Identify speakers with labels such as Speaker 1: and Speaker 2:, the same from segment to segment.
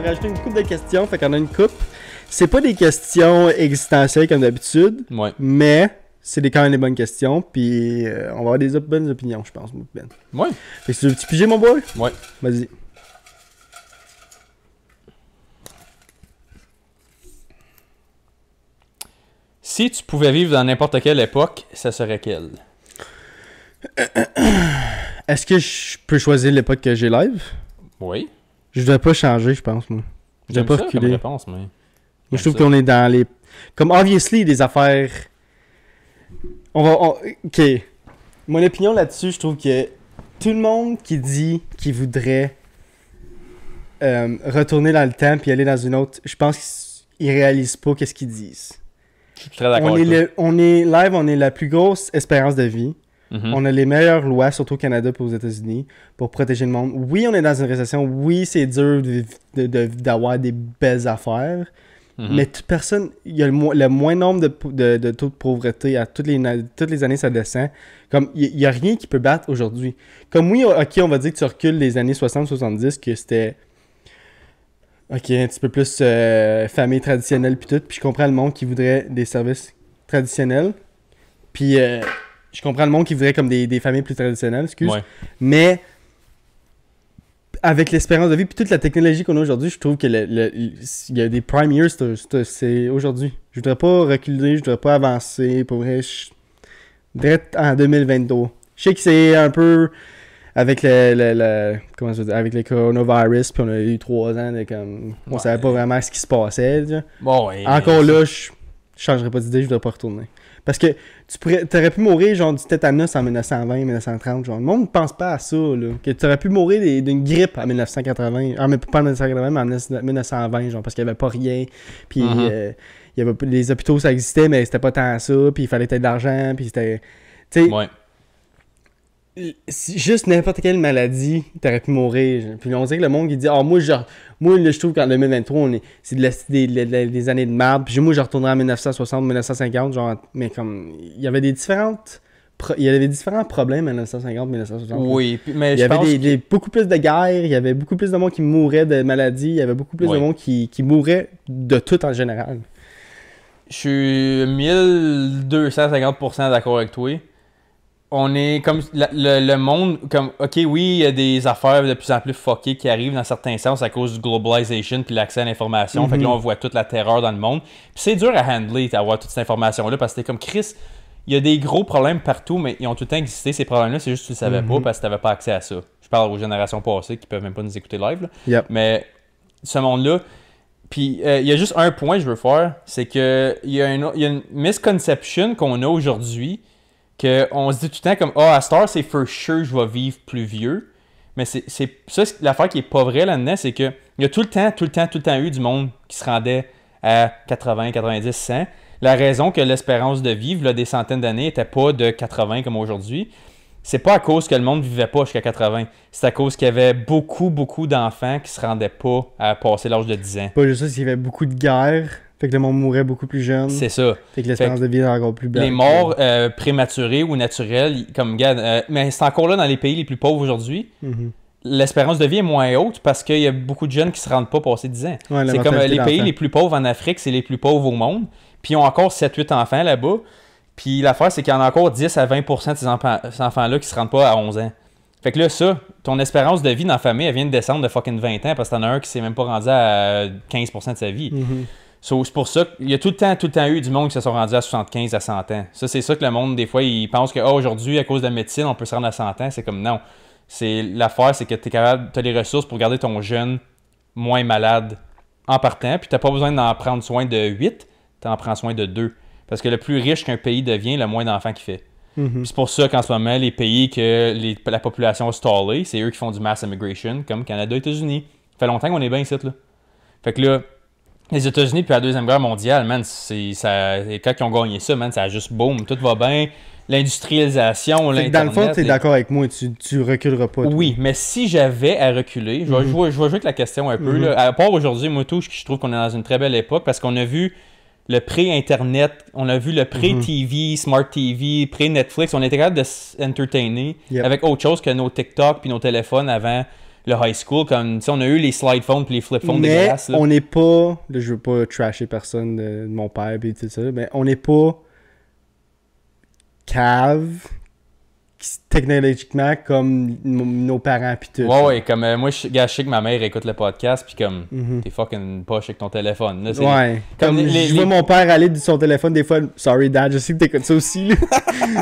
Speaker 1: rajouté une couple de questions, fait qu'on a une coupe. C'est pas des questions existentielles comme d'habitude,
Speaker 2: Ouais.
Speaker 1: mais c'est quand même des bonnes questions, puis on va avoir des bonnes opinions, je pense, Ben.
Speaker 2: Ouais.
Speaker 1: Fait que tu veux-tu piger, mon boy?
Speaker 2: Ouais.
Speaker 1: Vas-y.
Speaker 2: Si tu pouvais vivre dans n'importe quelle époque, ça serait quelle?
Speaker 1: Est-ce que je peux choisir l'époque que j'ai live?
Speaker 2: Oui.
Speaker 1: Je devrais pas changer, je pense, moi. Je
Speaker 2: J'aime
Speaker 1: devrais pas
Speaker 2: ça comme
Speaker 1: reculer.
Speaker 2: réponse, mais...
Speaker 1: Moi, je
Speaker 2: J'aime
Speaker 1: trouve qu'on est dans les... Comme, obviously, des affaires... OK. Mon opinion là-dessus, je trouve que tout le monde qui dit qu'il voudrait retourner dans le temps puis aller dans une autre... Je pense qu'ils réalisent pas qu'est-ce qu'ils disent.
Speaker 2: Je suis très d'accord avec toi.
Speaker 1: On est live, on est la plus grosse espérance de vie.
Speaker 2: Mhm.
Speaker 1: On a les meilleures lois, surtout au Canada et aux États-Unis, pour protéger le monde. Oui, on est dans une récession. Oui, c'est dur d'avoir des belles affaires.
Speaker 2: Mhm.
Speaker 1: Mais toute personne, il y a le moins nombre de taux de pauvreté. À toutes les années, ça descend. Comme, il n'y a rien qui peut battre aujourd'hui. Comme oui, ok, on va dire que tu recules les années 60-70, que c'était... Ok, un petit peu plus famille traditionnelle puis tout. Puis je comprends le monde qui voudrait des services traditionnels. Puis je comprends le monde qui voudrait comme des familles plus traditionnelles, excuse.
Speaker 2: Ouais.
Speaker 1: Mais avec l'espérance de vie puis toute la technologie qu'on a aujourd'hui, je trouve que il y a des prime years, c'est aujourd'hui. Je voudrais pas reculer, je voudrais pas avancer. Pour vrai, direct en 2022. Je sais que c'est un peu avec comment je veux dire, avec le coronavirus, puis on a eu 3 ans de comme on savait pas vraiment ce qui se passait. Tu vois.
Speaker 2: Bon, ouais,
Speaker 1: Encore là, je changerais pas d'idée, je voudrais pas retourner. Parce que t'aurais pu mourir genre du tétanos en 1920, 1930, genre. Le monde ne pense pas à ça, là. Que t'aurais pu mourir d'une grippe en 1980. Ah, mais pas en 1980, mais en 1920, genre, parce qu'il n'y avait pas rien. Puis il y avait, les hôpitaux, ça existait, mais c'était pas tant ça. Puis il fallait peut-être de l'argent, puis c'était... Tu sais,
Speaker 2: Ouais.
Speaker 1: juste n'importe quelle maladie, t'aurais pu mourir. Puis on dirait que le monde qui dit « Ah, moi, là, je trouve qu'en 2023, c'est des années de merde. Puis moi, je retournerai en 1960, 1950. » Genre, mais comme, il y avait différents problèmes en 1950, 1960.
Speaker 2: Oui, mais
Speaker 1: Il y avait beaucoup plus de guerres, il y avait beaucoup plus de monde qui mourait de maladies, il y avait beaucoup plus de monde qui mourait de tout en général.
Speaker 2: Je suis 1250% d'accord avec toi. On est comme le monde, comme ok, oui, il y a des affaires de plus en plus fuckées qui arrivent dans certains sens à cause du globalization puis l'accès à l'information. Fait que là, on voit toute la terreur dans le monde. Puis c'est dur à handler, d'avoir toute cette information-là, parce que t'es comme Chris, il y a des gros problèmes partout, mais ils ont tout le temps existé, ces problèmes-là, c'est juste que tu le savais pas parce que t'avais pas accès à ça. Je parle aux générations passées qui peuvent même pas nous écouter live, là.
Speaker 1: Yep.
Speaker 2: Mais ce monde-là. Puis il y a juste un point que je veux faire, c'est que il y a une misconception qu'on a aujourd'hui, qu'on se dit tout le temps comme « Ah, à Star, c'est for sure je vais vivre plus vieux. » Mais c'est ça, l'affaire qui est pas vraie là-dedans, c'est que il y a tout le temps eu du monde qui se rendait à 80, 90, 100. La raison que l'espérance de vivre, là, des centaines d'années, n'était pas de 80 comme aujourd'hui, c'est pas à cause que le monde vivait pas jusqu'à 80. C'est à cause qu'il y avait beaucoup, beaucoup d'enfants qui se rendaient pas à passer l'âge de 10 ans.
Speaker 1: Pas juste ça, il y avait beaucoup de guerres, fait que le monde mourait beaucoup plus jeune.
Speaker 2: C'est ça.
Speaker 1: Fait que l'espérance de vie est encore plus belle.
Speaker 2: Les morts prématurées ou naturelles, comme mais c'est encore là dans les pays les plus pauvres aujourd'hui. L'espérance de vie est moins haute parce qu'il y a beaucoup de jeunes qui se rendent pas passer 10 ans.
Speaker 1: Ouais,
Speaker 2: c'est comme les pays les plus pauvres en Afrique, c'est les plus pauvres au monde. Puis ils ont encore 7-8 enfants là-bas. Puis l'affaire, c'est qu'il y en a encore 10 à 20% de ces enfants-là qui se rendent pas à 11 ans. Fait que là, ça, ton espérance de vie dans la famille, elle vient de descendre de fucking 20 ans parce que t'en as un qui s'est même pas rendu à 15% de sa vie. So, c'est pour ça qu'il y a tout le temps eu du monde qui se sont rendus à 75 à 100 ans. Ça, c'est ça que le monde, des fois, il pense que aujourd'hui, à cause de la médecine, on peut se rendre à 100 ans. C'est comme non. L'affaire, c'est que tu es capable, tu as les ressources pour garder ton jeune moins malade en partant. Puis tu n'as pas besoin d'en prendre soin de 8, tu en prends soin de 2. Parce que le plus riche qu'un pays devient, le moins d'enfants qu'il fait. Puis c'est pour ça qu'en ce moment, les pays que la population a stallé, c'est eux qui font du mass immigration, comme Canada et États-Unis. Ça fait longtemps qu'on est bien ici, là. Fait que là, les États-Unis, depuis la Deuxième Guerre mondiale, man, quand ils ont gagné ça, man, ça a juste boom, tout va bien. L'industrialisation, l'Internet...
Speaker 1: Dans le fond, tu es d'accord avec moi, tu reculeras pas.
Speaker 2: Oui, mais si j'avais à reculer, je vais jouer avec la question un peu. Là. À part aujourd'hui, moi, je trouve qu'on est dans une très belle époque parce qu'on a vu le pré-Internet, on a vu le pré-TV, Smart TV, pré-Netflix. On était capable de s'entertainer avec autre chose que nos TikTok puis nos téléphones avant le high school. Comme, on a eu les slide phones puis les flip phones dégueulasses.
Speaker 1: Mais on n'est pas... Là, je veux pas trasher personne de mon père et tout ça, mais on n'est pas cave technologiquement comme nos parents pis tout.
Speaker 2: Ouais, comme moi, je sais que ma mère écoute le podcast, puis comme, t'es fucking poche avec ton téléphone. Là,
Speaker 1: ouais, comme je vois mon père aller de son téléphone des fois, sorry dad, je sais que t'écoutes ça aussi, là.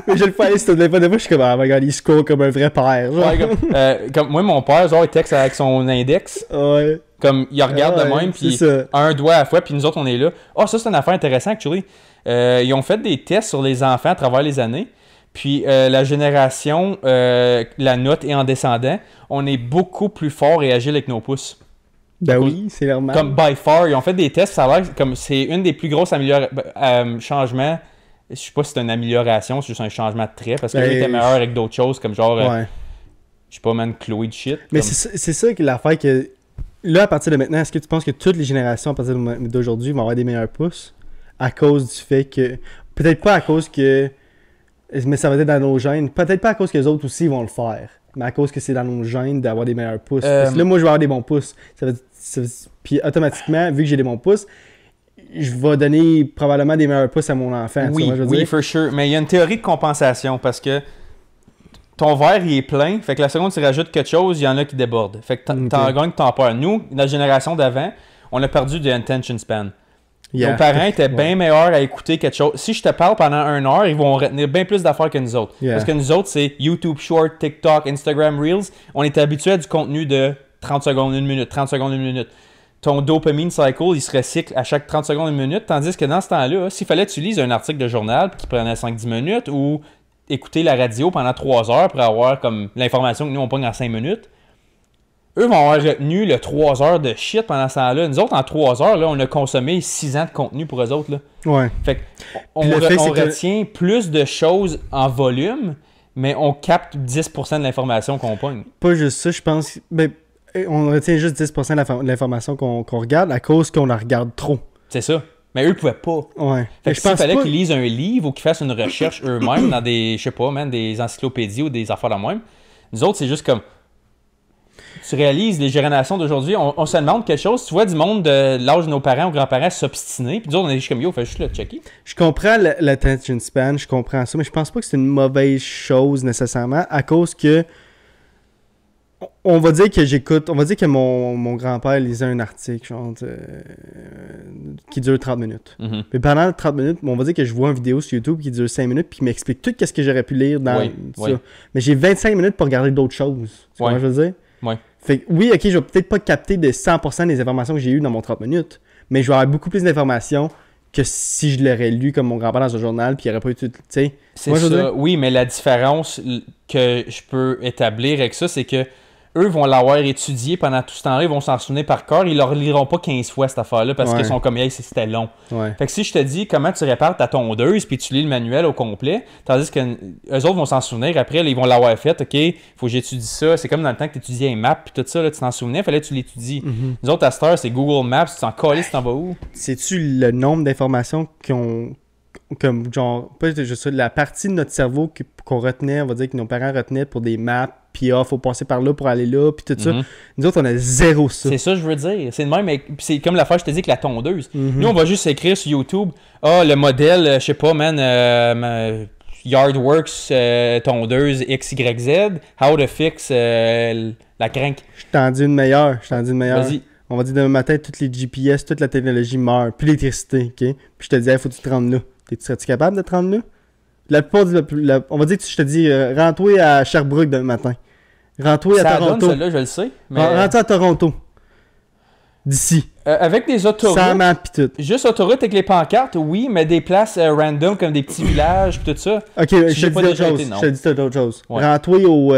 Speaker 1: Mais je le fais aller sur ton téléphone, des fois, je suis comme, oh my god, il scroll comme un vrai père.
Speaker 2: Ouais, comme moi, mon père, genre, il texte avec son index.
Speaker 1: Ouais.
Speaker 2: Comme, il regarde de même, puis un doigt à la fois, puis nous autres, on est là. Ah, ça, c'est une affaire intéressante, actually. Ils ont fait des tests sur les enfants à travers les années. Puis la génération, la note est en descendant. On est beaucoup plus fort et agile avec nos pouces.
Speaker 1: Ben oui, c'est normal.
Speaker 2: Comme by far, ils ont fait des tests, ça a l'air comme c'est une des plus grosses changements. Je sais pas si c'est une amélioration, c'est juste un changement de trait, parce que était meilleur avec d'autres choses, comme genre, je sais pas, man, Chloé de shit.
Speaker 1: Mais c'est ça que l'affaire que... Là, à partir de maintenant, est-ce que tu penses que toutes les générations à partir d'aujourd'hui vont avoir des meilleurs pouces? À cause du fait que... Peut-être pas à cause que... Mais ça va être dans nos gènes. Peut-être pas à cause que les autres aussi vont le faire, mais à cause que c'est dans nos gènes d'avoir des meilleurs pouces. Parce que là, moi, je vais avoir des bons pouces. Puis automatiquement, vu que j'ai des bons pouces, je vais donner probablement des meilleurs pouces à mon enfant.
Speaker 2: Oui, oui, for sure. Mais il y a une théorie de compensation parce que ton verre, il est plein. Fait que la seconde, tu rajoutes quelque chose, il y en a qui débordent. Fait que t'en gagnes, t'en perds. Nous, la génération d'avant, on a perdu du attention span. Nos parents étaient bien meilleurs à écouter quelque chose. Si je te parle pendant 1 heure, ils vont retenir bien plus d'affaires que nous autres. Parce que nous autres, c'est YouTube Short, TikTok, Instagram Reels. On est habitué à du contenu de 30 secondes, 1 minute, 30 secondes, 1 minute. Ton dopamine cycle, il se recycle à chaque 30 secondes, 1 minute. Tandis que dans ce temps-là, s'il fallait que tu lises un article de journal qui prenait 5-10 minutes ou écouter la radio pendant 3 heures pour avoir comme l'information que nous, on pogne en 5 minutes, eux vont avoir retenu le 3 heures de shit pendant ce temps-là. Nous autres, en 3 heures, là, on a consommé 6 ans de contenu pour eux autres. Là.
Speaker 1: Ouais.
Speaker 2: Fait qu'on retient plus de choses en volume, mais on capte 10% de l'information qu'on pogne.
Speaker 1: Pas juste ça, je pense. Ben, on retient juste 10% de l'information qu'on regarde à cause qu'on la regarde trop.
Speaker 2: C'est ça. Mais eux, ils pouvaient pas.
Speaker 1: Ouais.
Speaker 2: Fait que s'il fallait qu'ils lisent un livre ou qu'ils fassent une recherche eux-mêmes dans des, je sais pas, man, des encyclopédies ou des affaires de même, nous autres, c'est juste comme... Tu réalises, les générations d'aujourd'hui, on se demande quelque chose. Tu vois du monde de l'âge de nos parents ou grands-parents s'obstiner, puis nous autres, on est juste comme yo, fais juste le checker. Je
Speaker 1: comprends l'attention span, je comprends ça, mais je pense pas que c'est une mauvaise chose nécessairement, à cause que on va dire que mon grand-père lisait un article genre, qui dure 30 minutes. Mais pendant 30 minutes, on va dire que je vois une vidéo sur YouTube qui dure 5 minutes puis qui m'explique tout ce que j'aurais pu lire dans ça. Mais j'ai 25 minutes pour regarder d'autres choses. Tu vois ce que je veux dire?
Speaker 2: Ouais.
Speaker 1: Fait que, oui, ok, je vais peut-être pas capter de 100% des informations que j'ai eues dans mon 30 minutes, mais je vais avoir beaucoup plus d'informations que si je l'aurais lu comme mon grand-père dans un journal puis il n'y aurait pas eu tout, tu sais.
Speaker 2: C'est ça, oui, mais la différence que je peux établir avec ça, c'est que eux vont l'avoir étudié pendant tout ce temps-là, ils vont s'en souvenir par cœur, ils ne leur liront pas 15 fois cette affaire-là parce qu'ils sont comme, hey, c'était long. Fait que si je te dis comment tu répares ta tondeuse puis tu lis le manuel au complet, tandis que eux autres vont s'en souvenir, après là, ils vont l'avoir fait, ok, faut que j'étudie ça, c'est comme dans le temps que tu étudiais un map puis tout ça, là, tu t'en souvenais, fallait que tu l'étudies. Nous autres, à cette heure, c'est Google Maps, tu t'en calisses, tu t'en vas où?
Speaker 1: Sais-tu le nombre d'informations comme genre, pas juste ça, la partie de notre cerveau qu'on retenait, on va dire que nos parents retenaient pour des maps, puis faut passer par là pour aller là, puis tout ça. Nous autres, on a zéro ça.
Speaker 2: C'est ça que je veux dire. C'est le même, c'est comme l'affaire, je te dis, que la tondeuse. Nous, on va juste écrire sur YouTube, le modèle, je sais pas, man, Yardworks tondeuse XYZ, how to fix la crank.
Speaker 1: Je t'en dis une meilleure,
Speaker 2: Vas-y.
Speaker 1: On va dire demain matin, toutes les GPS, toute la technologie meurt, plus l'électricité, ok? Puis je te dis, faut que tu te rendes là. Serais-tu capable de te rendre là? La plupart on va dire que je te dis, rends-toi à Sherbrooke demain matin. Rends-toi à Toronto.
Speaker 2: Donne celle-là, je le sais. Mais...
Speaker 1: Rends-toi à Toronto. D'ici.
Speaker 2: Avec des autoroutes.
Speaker 1: Sans map pis tout.
Speaker 2: Juste autoroute avec les pancartes, oui, mais des places random comme des petits villages pis tout ça.
Speaker 1: Ok, je te dis d'autres choses. Rends-toi au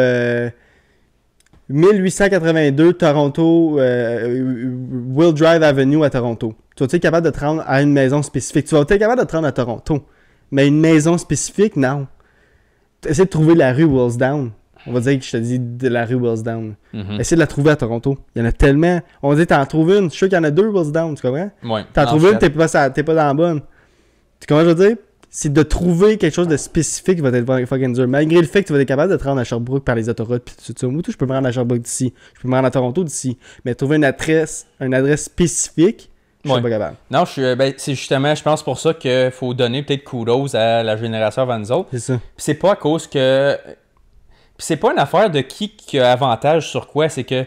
Speaker 1: 1882 Toronto, Will Drive Avenue à Toronto. Tu vas être capable de te rendre à une maison spécifique. Tu vas être capable de te rendre à Toronto. Mais une maison spécifique, non. Essaie de trouver la rue Willsdown. On va dire que je te dis de la rue Willsdown. Essaie de la trouver à Toronto. Il y en a tellement. On va dire que t'en trouves une. Je suis sûr qu'il y en a 2 Willsdown, tu comprends?
Speaker 2: Ouais.
Speaker 1: T'en trouves une, t'es pas dans la bonne. Tu comprends, je veux dire? c'est de trouver quelque chose de spécifique qui va être fucking dur. Malgré le fait que tu vas être capable de te rendre à Sherbrooke par les autoroutes pis tout ça. Moi, je peux me rendre à Sherbrooke d'ici. Je peux me rendre à Toronto d'ici. Mais trouver une adresse spécifique, je suis pas capable.
Speaker 2: Non, c'est justement, je pense pour ça qu'il faut donner peut-être kudos à la génération avant nous autres.
Speaker 1: C'est ça.
Speaker 2: Pis c'est pas à cause que... Pis c'est pas une affaire de qui a avantage sur quoi, c'est que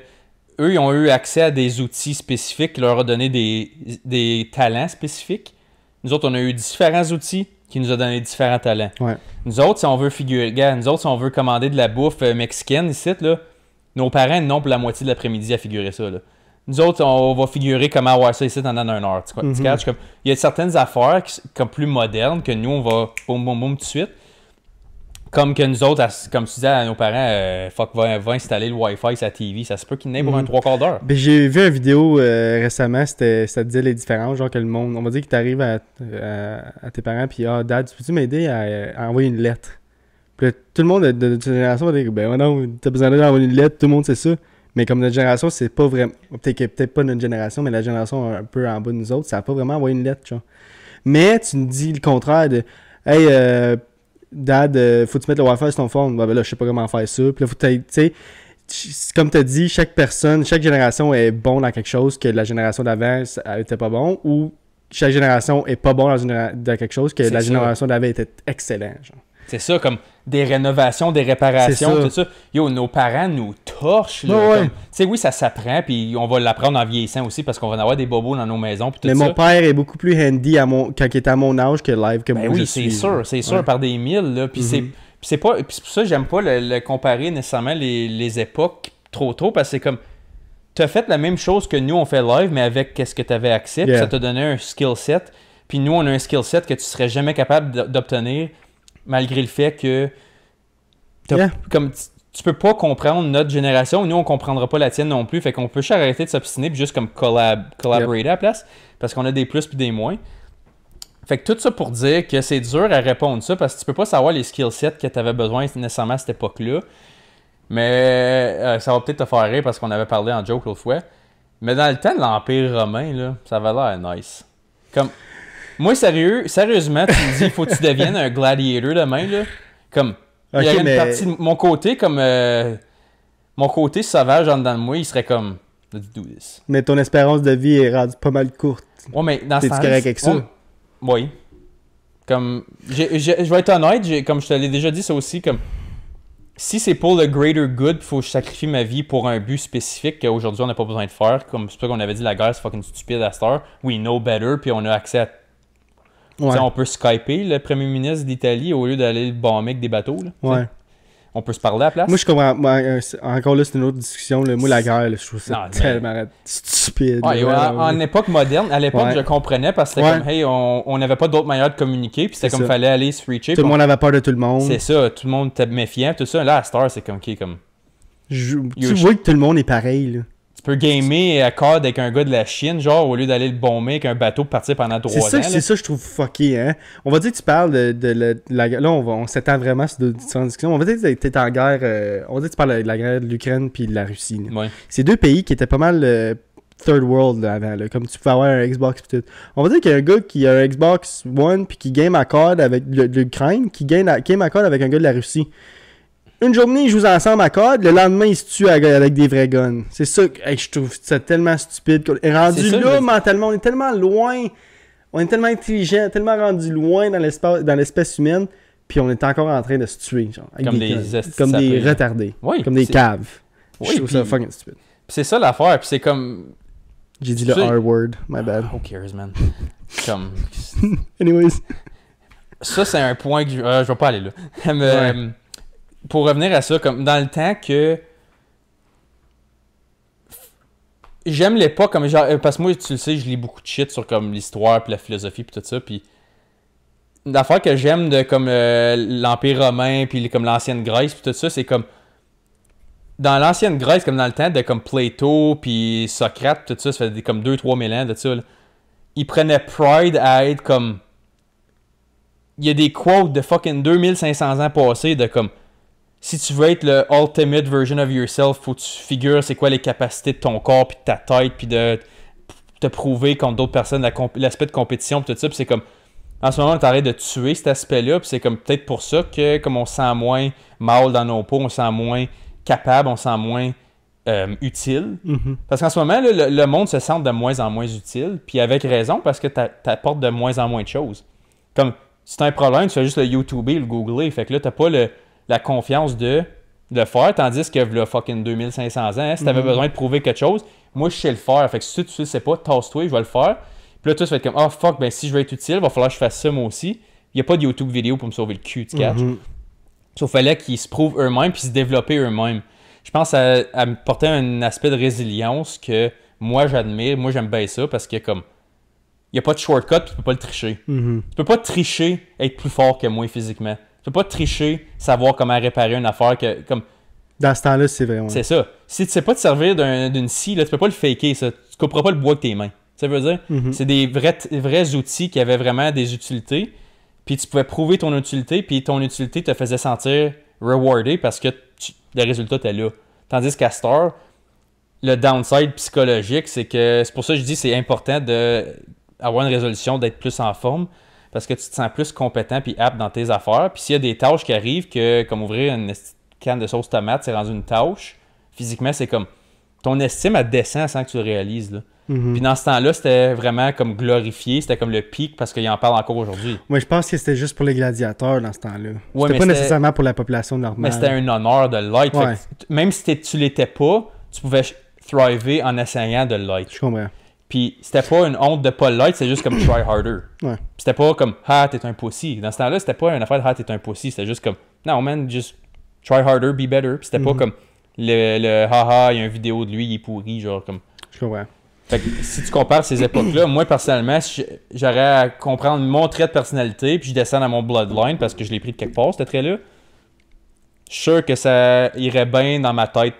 Speaker 2: eux, ils ont eu accès à des outils spécifiques qui leur ont donné des talents spécifiques. Nous autres, on a eu différents outils qui nous ont donné différents talents.
Speaker 1: Ouais.
Speaker 2: Nous autres, si on veut si on veut commander de la bouffe mexicaine ici, là, nos parents n'ont pour la moitié de l'après-midi à figurer ça. Là. Nous autres, on va figurer comment avoir ça ici pendant 1 heure. Tu catches? Comme, il y a certaines affaires comme plus modernes que nous, on va boum, boum, boum tout de suite. Comme que nous autres, comme tu disais à nos parents, fuck, va installer le Wi-Fi sur la TV. Ça se peut qu'il n'ait pour un 3/4 d'heure.
Speaker 1: Ben, j'ai vu une vidéo récemment, ça disait les différences, genre que le monde, on va dire que t'arrives à tes parents, puis dad, peux-tu m'aider à envoyer une lettre? Puis là, tout le monde de notre génération va dire, ben non, t'as besoin d'envoyer une lettre, tout le monde sait ça. Mais comme notre génération, c'est pas vraiment, peut-être pas notre génération, mais la génération un peu en bas de nous autres, ça n'a pas vraiment envoyé une lettre, genre. Mais tu me dis le contraire de, hey, dad, faut-tu mettre le Wi-Fi sur ton phone? Ben là, je sais pas comment faire ça. Puis là, faut tu sais, comme tu as dit, chaque génération est bon dans quelque chose que la génération d'avant était pas bon, ou chaque génération est pas bon dans quelque chose que la génération d'avant était excellent. Genre.
Speaker 2: C'est ça, comme des rénovations, des réparations, tout ça. Yo, nos parents nous torchent. Là, tu sais, oui, ça s'apprend, puis on va l'apprendre en vieillissant aussi parce qu'on va en avoir des bobos dans nos maisons. Tout
Speaker 1: mais
Speaker 2: ça.
Speaker 1: Mon père est beaucoup plus handy quand il était à mon âge que live que moi.
Speaker 2: Oui, c'est sûr, par des milles. Là, puis c'est pour ça que j'aime pas le comparer nécessairement les époques trop parce que c'est comme. Tu as fait la même chose que nous, on fait live, mais avec qu'est-ce que tu avais accès, puis ça t'a donné un skill set. Puis nous, on a un skill set que tu serais jamais capable d'obtenir. Malgré le fait que comme tu peux pas comprendre notre génération, nous on comprendra pas la tienne non plus, fait qu'on peut juste arrêter de s'obstiner et juste comme collaborer à la place, parce qu'on a des plus puis des moins. Fait que tout ça pour dire que c'est dur à répondre ça, parce que tu peux pas savoir les skill sets que tu avais besoin nécessairement à cette époque-là. Mais ça va peut-être te faire rire parce qu'on avait parlé en joke l'autre fois. Mais dans le temps de l'Empire romain, là, ça avait l'air nice. Comme... Moi, sérieusement, tu me dis, il faut que tu deviennes un gladiator demain, là. Comme, il y a une partie de mon côté, comme, mon côté sauvage en dedans de moi, il serait comme, let's do this.
Speaker 1: Mais ton espérance de vie est rendue pas mal courte.
Speaker 2: Ouais, mais dans ce
Speaker 1: temps-là... T'es-tu correct avec ça?
Speaker 2: Oui. Comme, je vais être honnête, comme je te l'ai déjà dit, ça aussi, comme, si c'est pour le greater good, il faut que je sacrifie ma vie pour un but spécifique qu'aujourd'hui, on n'a pas besoin de faire. Comme, c'est pas qu'on avait dit, la guerre, c'est fucking stupide à cette heure. We know better, puis on a accès à... Ouais. On peut skyper le premier ministre d'Italie au lieu d'aller le bomber avec des bateaux. Là,
Speaker 1: ouais.
Speaker 2: On peut se parler à la place.
Speaker 1: Moi, je comprends. Encore là, c'est une autre discussion. Là. Moi, la guerre, là, je trouve ça tellement stupide.
Speaker 2: Ouais, en époque moderne, à l'époque, je comprenais parce que c'était comme, hey, on n'avait pas d'autre manière de communiquer. Puis c'était comme, fallait aller se reacher.
Speaker 1: Tout le monde avait peur de tout le monde.
Speaker 2: C'est ça. Tout le monde était méfiant. Tout ça. Là, à Star, c'est comme, comme...
Speaker 1: Tu vois que tout le monde est pareil, là.
Speaker 2: Tu peux gamer à corde avec un gars de la Chine, genre, au lieu d'aller le bomber avec un bateau pour partir pendant 3 ans.
Speaker 1: C'est ça que je trouve fucké, hein. On va dire que tu parles de la... Là, on s'étend vraiment sur différentes discussions. On va dire que tu es en guerre... on va dire que tu parles de la guerre de l'Ukraine puis de la Russie.
Speaker 2: Ouais.
Speaker 1: C'est 2 pays qui étaient pas mal third world là, avant, là, comme tu pouvais avoir un Xbox pis tout. On va dire qu'il y a un gars qui a un Xbox One puis qui game à corde avec l'Ukraine, qui game à corde avec un gars de la Russie. Une journée, ils jouent ensemble à corde, le lendemain, ils se tuent avec des vrais guns. C'est ça que je trouve ça tellement stupide. Et rendu là, mentalement, on est tellement loin, on est tellement intelligent, tellement rendu loin dans l'espèce humaine, puis on est encore en train de se tuer. Genre, avec comme des retardés, comme des caves. Je trouve ça fucking stupide.
Speaker 2: C'est ça l'affaire, puis c'est comme...
Speaker 1: J'ai dit le R-word, my bad.
Speaker 2: Who cares, man? Comme...
Speaker 1: Anyways.
Speaker 2: Ça, c'est un point que je vais pas aller là. Mais, pour revenir à ça, comme dans le temps que j'aime l'époque, comme genre, parce que moi, tu le sais, je lis beaucoup de shit sur comme l'histoire puis la philosophie puis tout ça, puis l'affaire que j'aime de comme l'Empire romain puis comme l'ancienne Grèce puis tout ça, c'est comme dans l'ancienne Grèce, comme dans le temps de comme Plato puis Socrate tout ça, ça fait comme 2-3 000 ans de ça, là, ils prenaient pride à être comme... Il y a des quotes de fucking 2500 ans passés de comme... Si tu veux être le ultimate version of yourself, faut que tu figures c'est quoi les capacités de ton corps puis de ta tête puis de te prouver contre d'autres personnes l'aspect de compétition puis tout ça. Puis c'est comme En ce moment, on t'arrête de tuer cet aspect-là, puis c'est comme peut-être pour ça que comme on se sent moins mal dans nos peaux, on se sent moins capable, on se sent moins utile. Parce qu'en ce moment, là, le monde se sent de moins en moins utile, puis avec raison, parce que t'apportes de moins en moins de choses. Comme, si t'as un problème, tu fais juste le YouTuber, le googler, fait que là, t'as pas la confiance de le faire, tandis que là, fucking 2500 ans, si t'avais besoin de prouver quelque chose, moi, je sais le faire. Fait que si tu le sais pas, tasse-toi, je vais le faire. Puis là, toi, tu vas être comme, ah, fuck, ben si je veux être utile, il va falloir que je fasse ça moi aussi. Il n'y a pas de YouTube vidéo pour me sauver le cul, tu catch. Sauf fallait qu'ils se prouvent eux-mêmes puis se développer eux-mêmes. Je pense à me porter un aspect de résilience que moi, j'admire. Moi, j'aime bien ça parce que, comme, il n'y a pas de shortcut puis tu peux pas le tricher. Tu peux pas tricher, être plus fort que moi physiquement. Tu peux pas tricher, savoir comment réparer une affaire que, comme...
Speaker 1: Dans ce temps-là, c'est vrai. Ouais.
Speaker 2: C'est ça. Si tu sais pas te servir d'une scie, là, tu peux pas le faker, ça. Tu couperas pas le bois avec tes mains. Ça veut dire, c'est des vrais outils qui avaient vraiment des utilités. Puis tu pouvais prouver ton utilité, puis ton utilité te faisait sentir rewardé parce que le résultat était là. Tandis qu'à Star, le downside psychologique, c'est pour ça que je dis que c'est important d'avoir une résolution, d'être plus en forme, parce que tu te sens plus compétent puis apte dans tes affaires. Puis s'il y a des tâches qui arrivent, comme ouvrir une canne de sauce tomate, c'est rendu une tâche, physiquement, c'est comme ton estime, elle descend sans que tu le réalises, là. Puis dans ce temps-là, c'était vraiment comme glorifié, c'était comme le pic parce qu'il en parle encore aujourd'hui.
Speaker 1: Moi, je pense que c'était juste pour les gladiateurs dans ce temps-là.
Speaker 2: Ouais,
Speaker 1: c'était pas nécessairement pour la population normale.
Speaker 2: Mais c'était un honneur de l'être.
Speaker 1: Ouais.
Speaker 2: Même si tu l'étais pas, tu pouvais thriver en essayant de l'être.
Speaker 1: Je comprends.
Speaker 2: Puis c'était pas une honte de pas l'être, c'est juste comme try harder.
Speaker 1: Ouais.
Speaker 2: Puis c'était pas comme ah, t'es un pussy. Dans ce temps-là, c'était pas une affaire de ah, t'es un pussy. C'était juste comme non, man, just try harder, be better. Puis c'était pas comme le haha, il y a une vidéo de lui, il est pourri, genre comme.
Speaker 1: Je comprends.
Speaker 2: Fait que si tu compares ces époques-là, moi personnellement, j'aurais à comprendre mon trait de personnalité, puis je descends dans mon bloodline parce que je l'ai pris de quelque part, ce trait-là. Je suis sûr que ça irait bien dans ma tête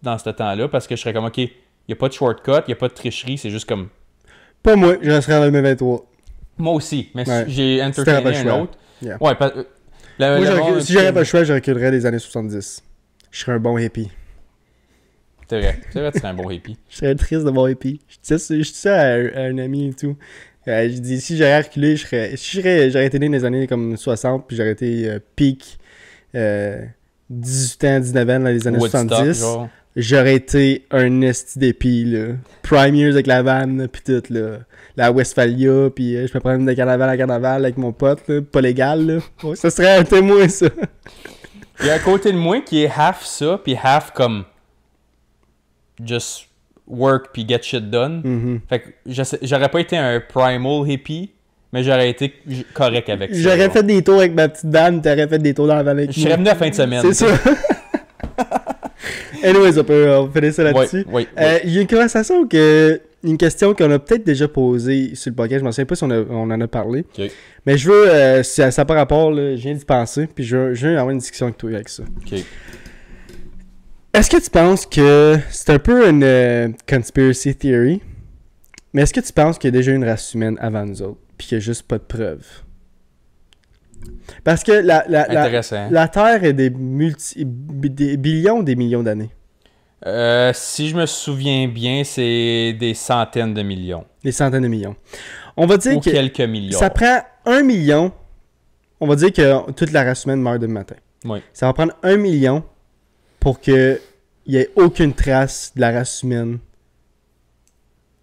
Speaker 2: dans ce temps-là parce que je serais comme, ok, il n'y a pas de shortcut, il n'y a pas de tricherie, c'est juste comme.
Speaker 1: Pas moi, je resterais dans le même 23.
Speaker 2: Moi aussi, mais
Speaker 1: Ouais.
Speaker 2: j'ai entertainé un autre.
Speaker 1: Yeah.
Speaker 2: Ouais,
Speaker 1: Moi, si j'avais pas le choix, je reculerais des années 70. Je serais un bon hippie.
Speaker 2: C'est vrai, tu serais un bon hippie.
Speaker 1: Je serais triste de mon hippie. Je dis ça à un ami et tout. Je dis, si j'aurais reculé, j'aurais été né dans les années comme 60, puis j'aurais été peak 18 ans, 19 ans dans les années
Speaker 2: Woodstock,
Speaker 1: 70.
Speaker 2: genre.
Speaker 1: J'aurais été un esti d'épi, là. Prime years avec la vanne, puis tout, là. La Westphalia, puis je peux prendre de carnaval à carnaval avec mon pote, là. Pas légal, là. Ouais, ça serait un témoin, ça.
Speaker 2: Il y a un côté de moi qui est half ça, puis half comme just work puis get shit done. Fait que j'aurais pas été un primal hippie, mais j'aurais été correct avec ça.
Speaker 1: J'aurais fait des tours avec ma petite vanne, t'aurais fait des tours dans la vanne avec
Speaker 2: Je serais venu à la fin de semaine.
Speaker 1: C'est ça. Anyways, on peut finir ça là-dessus.
Speaker 2: Oui.
Speaker 1: Il y a une question qu'on a peut-être déjà posée sur le podcast. Je m'en souviens pas si on en a parlé.
Speaker 2: Ok.
Speaker 1: Mais je veux, ça n'a pas rapport, là, je viens d'y penser, puis je veux avoir une discussion avec toi avec ça.
Speaker 2: Ok.
Speaker 1: Est-ce que tu penses que c'est un peu une conspiracy theory, mais est-ce que tu penses qu'il y a déjà eu une race humaine avant nous autres, puis qu'il n'y a juste pas de preuves? Parce que la Terre est des billions des millions d'années.
Speaker 2: Si je me souviens bien, c'est des centaines de millions.
Speaker 1: Des centaines de millions. On va dire
Speaker 2: Ou
Speaker 1: que
Speaker 2: quelques millions.
Speaker 1: ça prend 1 million. On va dire que toute la race humaine meurt demain matin.
Speaker 2: Oui.
Speaker 1: Ça va prendre 1 million pour qu'il n'y ait aucune trace de la race humaine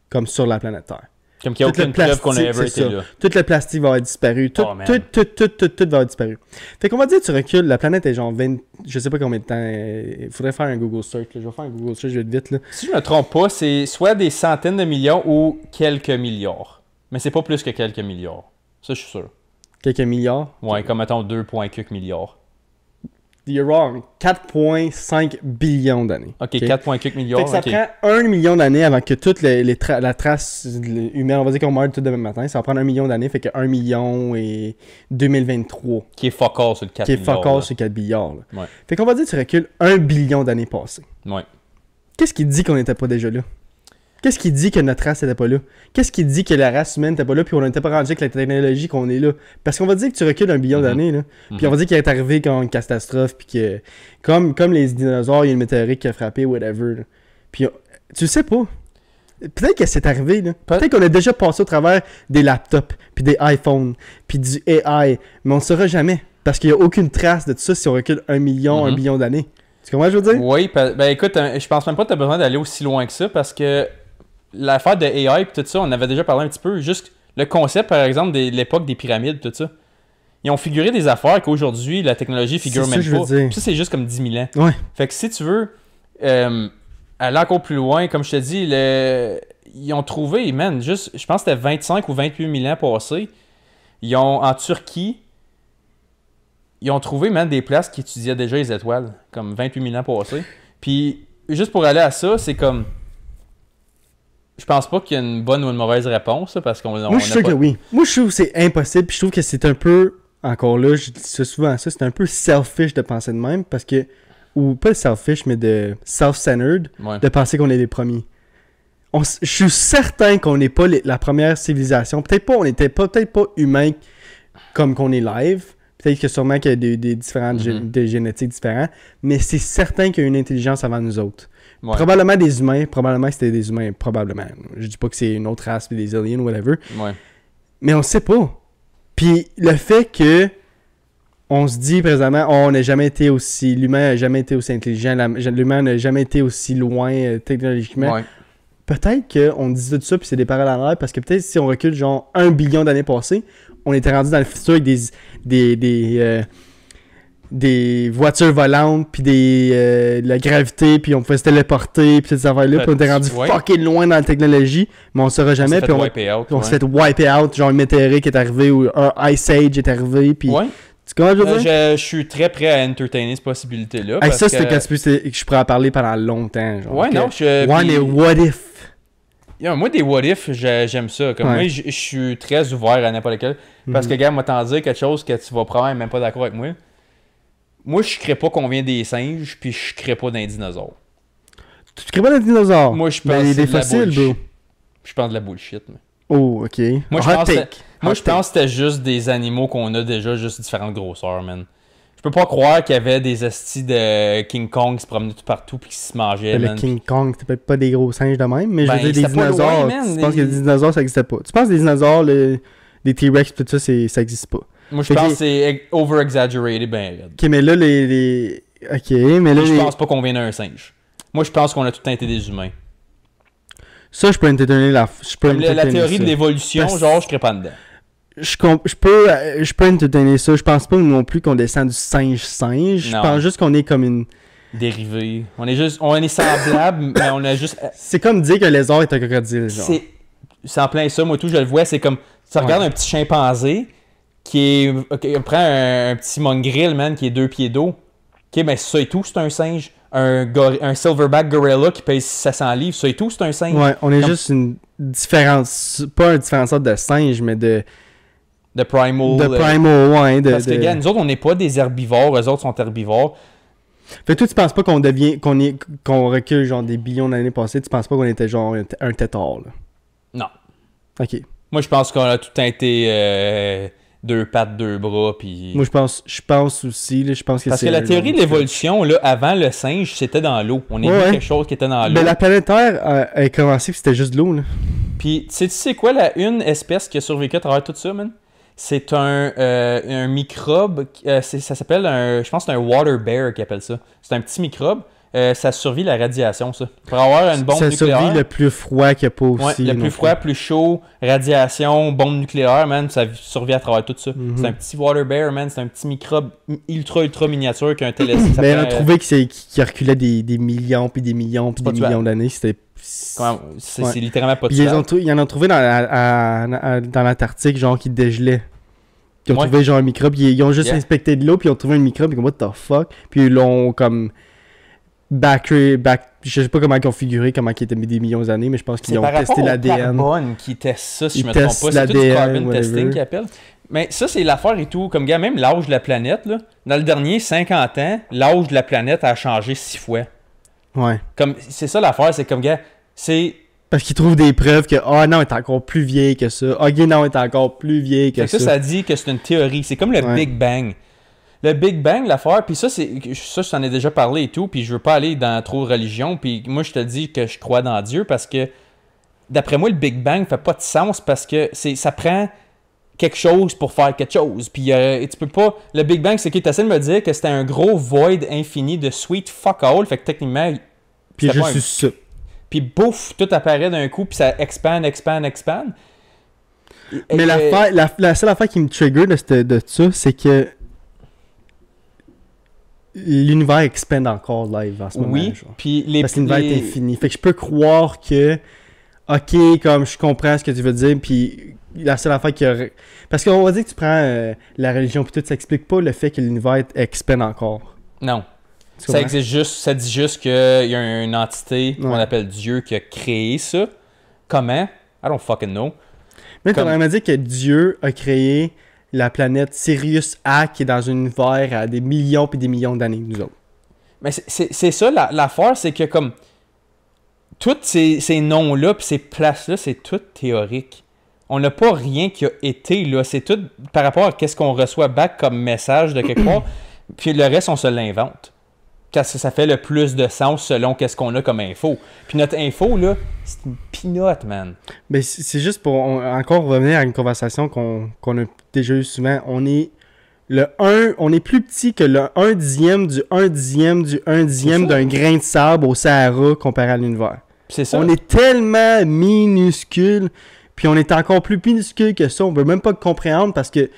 Speaker 1: comme sur la planète Terre.
Speaker 2: Comme qu'il n'y a aucune preuve qu'on a ever été là.
Speaker 1: Tout le plastique va avoir disparu. Tout va avoir disparu. Fait qu'on va dire, tu recules, la planète est genre 20... Je sais pas combien de temps. Il faudrait faire un Google search. Là. Je vais faire un Google search vite. Là.
Speaker 2: Si je me trompe pas, c'est soit des centaines de millions ou quelques milliards. Mais c'est pas plus que quelques milliards. Ça, je suis sûr.
Speaker 1: Quelques milliards?
Speaker 2: Ouais, comme mettons 2,quelques milliards.
Speaker 1: You're wrong. 4,5 billions d'années.
Speaker 2: Ok, 4,quelques milliards.
Speaker 1: Fait que ça prend 1 million d'années avant que toute la trace humaine, on va dire qu'on meurt tout demain matin, ça va prendre 1 million d'années, fait que 1 million et 2023.
Speaker 2: Qui est fuck all sur le 4
Speaker 1: milliards. Qui est fuck all sur 4 billiards. Là. Ouais. Fait qu'on va dire que tu recules 1 billion d'années passées.
Speaker 2: Ouais.
Speaker 1: Qu'est-ce qui dit qu'on n'était pas déjà là? Qu'est-ce qui dit que notre race n'était pas là? Qu'est-ce qui dit que la race humaine n'était pas là puis on n'était pas rendu avec la technologie qu'on est là? Parce qu'on va dire que tu recules 1 billion d'années, là. Puis on va dire qu'il est arrivé quand une catastrophe puis que... Comme les dinosaures, il y a une météorite qui a frappé, whatever. Là. Puis tu sais pas. Peut-être que c'est arrivé, là. Peut-être qu'on a déjà passé au travers des laptops, puis des iPhones, puis du AI, mais on ne saura jamais. Parce qu'il n'y a aucune trace de tout ça si on recule 1 million, 1 billion d'années. Tu comprends ce que je veux dire?
Speaker 2: Oui, ben écoute, je pense même pas que tu as besoin d'aller aussi loin que ça parce que l'affaire de AI et tout ça, on avait déjà parlé un petit peu. Juste le concept, par exemple, de l'époque des pyramides, tout ça. Ils ont figuré des affaires qu'aujourd'hui, la technologie figure même pas. Puis ça, c'est juste comme 10 000 ans.
Speaker 1: Ouais.
Speaker 2: Fait que si tu veux aller encore plus loin, comme je te dis, ils ont trouvé, man, juste, je pense que c'était 25 ou 28 000 ans passés. En Turquie, ils ont trouvé, man, des places qui étudiaient déjà les étoiles, comme 28 000 ans passés. Puis, juste pour aller à ça, c'est comme... Je pense pas qu'il y a une bonne ou une mauvaise réponse, là, parce qu'on...
Speaker 1: Moi, je suis sûr que oui. Moi, je trouve que c'est impossible, puis je trouve que c'est un peu... Encore là, je dis ça souvent, ça, c'est un peu selfish de penser de même, parce que... Ou pas selfish, mais de self-centered, de penser qu'on est les premiers. Je suis certain qu'on n'est pas la première civilisation. Peut-être pas, on n'était peut-être pas humain comme qu'on est live. Peut-être que sûrement qu'il y a des différentes des génétiques différentes, mais c'est certain qu'il y a une intelligence avant nous autres. Ouais. Probablement des humains, probablement que c'était des humains, probablement. Je dis pas que c'est une autre race, des aliens ou whatever.
Speaker 2: Ouais.
Speaker 1: Mais on sait pas. Puis le fait que on se dit présentement, on n'a jamais été aussi, l'humain n'a jamais été aussi intelligent, l'humain n'a jamais été aussi loin technologiquement. Ouais. Peut-être qu'on dit tout ça puis c'est des paroles en l'air parce que peut-être si on recule genre 1 billion d'années passées, on était rendu dans le futur avec des voitures volantes puis la gravité puis on pouvait se téléporter puis toutes ces affaires-là puis on était rendu fucking loin dans la technologie mais on saura jamais puis on s'est fait wiper out, genre un météorite qui est arrivé ou un Ice Age est arrivé puis tu comprends,
Speaker 2: je suis très prêt à entertainer cette possibilité-là.
Speaker 1: Hey, ça, c'est que je pourrais en parler pendant longtemps. Genre,
Speaker 2: ouais, non,
Speaker 1: mais what if?
Speaker 2: Moi, des what if, j'aime ça. Comme moi, je suis très ouvert à n'importe quel. Parce que, gars, moi, t'en dire quelque chose que tu vas probablement même pas d'accord avec moi. Moi, je crée pas qu'on vient des singes, puis je crée pas d'un dinosaure.
Speaker 1: Tu crées pas d'un dinosaure?
Speaker 2: Moi, je pense
Speaker 1: des fossiles, bro.
Speaker 2: Je pense de la bullshit, mais.
Speaker 1: Oh, ok.
Speaker 2: Moi, je pense que c'était juste des animaux qu'on a déjà, juste différentes grosseurs, man. Je peux pas croire qu'il y avait des astis de King Kong qui se promenaient tout partout puis qui se mangeaient,
Speaker 1: man. Le King Kong, c'était peut-être pas des gros singes de même, mais je veux dire, des dinosaures,
Speaker 2: loin,
Speaker 1: tu penses que des dinosaures, ça existait pas. Tu penses que des dinosaures, des T-Rex, tout ça, ça existe pas.
Speaker 2: Moi, je pense que c'est over-exaggerated, ben.
Speaker 1: Ok, mais là, Ok, mais là...
Speaker 2: Je pense pas qu'on vient d'un singe. Moi, je pense qu'on a tout le temps été des humains.
Speaker 1: Ça, je peux entertainer la
Speaker 2: théorie de l'évolution, genre, je crée pas dedans.
Speaker 1: Je peux entertainer ça. Je pense pas non plus qu'on descend du singe-singe. Je pense juste qu'on est comme une...
Speaker 2: Dérivé. On est semblable, mais on a juste...
Speaker 1: C'est comme dire qu'un lézard est un crocodile, genre.
Speaker 2: C'est en plein ça, moi tout, je le vois, c'est comme... Tu regardes un petit chimpanzé qui prend un petit mongrel, man, qui est 2 pieds d'eau. Ok, ben ça et tout, c'est un singe. Un silverback gorilla qui pèse 700 livres, ça et tout, c'est un singe.
Speaker 1: Ouais, on est juste une différence... Pas une différente sorte de singe, mais de primal. De primal, ouais.
Speaker 2: Parce que, gars, nous autres, on n'est pas des herbivores, eux autres sont herbivores.
Speaker 1: Fait que toi, tu penses pas qu'on recule genre des billions d'années passées, tu penses pas qu'on était genre un tétard, là?
Speaker 2: Non.
Speaker 1: Ok.
Speaker 2: Moi, je pense qu'on a tout le temps été 2 pattes, 2 bras, puis...
Speaker 1: Moi, je pense aussi, là, je pense que
Speaker 2: parce que la théorie de l'évolution, là, avant le singe, c'était dans l'eau. On a vu quelque chose qui était dans l'eau.
Speaker 1: Mais la planète Terre a commencé que c'était juste de l'eau, là.
Speaker 2: Puis, tu sais quoi, une espèce qui a survécu à travers tout ça, man? C'est un microbe, ça s'appelle je pense que c'est un water bear qui appelle ça. C'est un petit microbe, ça survit la radiation, ça. Pour avoir une bombe nucléaire. Ça survit
Speaker 1: le plus froid qu'il n'y a pas aussi.
Speaker 2: Ouais, le plus froid, plus chaud, radiation, bombe nucléaire, man, ça survit à travers tout ça. C'est un petit water bear, man, c'est un petit microbe ultra miniature qui a un télescope.
Speaker 1: Mais on a trouvé qu'il reculait des millions, puis des millions, puis des millions d'années.
Speaker 2: C'est littéralement pas de
Speaker 1: Ils en ont trouvé dans l'Antarctique, genre, qui dégelait. Ils ont trouvé genre un microbe. Ils ont juste inspecté de l'eau, puis ils ont trouvé un microbe, puis what the fuck. Puis ils l'ont comme je sais pas comment ils ont figuré, comment ils étaient mis des millions d'années, mais je pense qu'ils ont testé l'ADN.
Speaker 2: C'est carbone qui teste ça, si je me trompe pas. C'est tout du carbon testing qu'ils appellent. Mais ça, c'est l'affaire et tout. Comme gars, même l'âge de la planète, là, dans le dernier 50 ans, l'âge de la planète a changé 6 fois.
Speaker 1: Ouais.
Speaker 2: Comme, c'est ça l'affaire, c'est comme gars, c'est...
Speaker 1: Parce qu'ils trouvent des preuves que non, elle est encore plus vieille que ça. Ok, non, elle est encore plus vieille que ça.
Speaker 2: Ça dit que c'est une théorie. C'est comme le Big Bang. Le Big Bang, l'affaire, puis ça, je t'en ai déjà parlé et tout, puis je veux pas aller dans trop de religion, puis moi, je te dis que je crois dans Dieu parce que d'après moi, le Big Bang fait pas de sens parce que ça prend quelque chose pour faire quelque chose. Puis tu peux pas... Le Big Bang, c'est que tu essaies de me dire que c'était un gros void infini de sweet fuck all. Fait que techniquement...
Speaker 1: Puis juste ça.
Speaker 2: Puis bouf, tout apparaît d'un coup, puis ça expand.
Speaker 1: Mais la seule affaire qui me trigger de ça, c'est que l'univers expand encore live en ce moment.
Speaker 2: Oui, puis
Speaker 1: parce que l'univers est infini. Fait que je peux croire que, ok, comme je comprends ce que tu veux dire, puis la seule affaire qui aurait... Parce qu'on va dire que tu prends la religion, puis tout, ça explique pas le fait que l'univers expand encore.
Speaker 2: Non. Ça existe juste, ça dit juste qu'il y a une entité qu'on appelle Dieu qui a créé ça. Comment? I don't fucking know.
Speaker 1: Mais tu as vraiment dit que Dieu a créé la planète Sirius A qui est dans un univers à des millions puis des millions d'années, nous autres.
Speaker 2: Mais c'est ça, l'affaire, c'est que comme tous ces noms-là puis ces places-là, c'est tout théorique. On n'a pas rien qui a été là. C'est tout par rapport à qu'est-ce qu'on reçoit back comme message de quelque part. Puis le reste, on se l'invente. Parce que ça fait le plus de sens selon qu'est-ce qu'on a comme info. Puis notre info, là, c'est une pinotte, man.
Speaker 1: Mais c'est juste pour encore revenir à une conversation qu'on a déjà eu souvent. On est plus petit que le 1/10 du 1/10 du 1/10 d'un grain de sable au Sahara comparé à l'univers.
Speaker 2: C'est ça.
Speaker 1: On est tellement minuscule, puis on est encore plus minuscule que ça. On ne veut même pas le comprendre parce que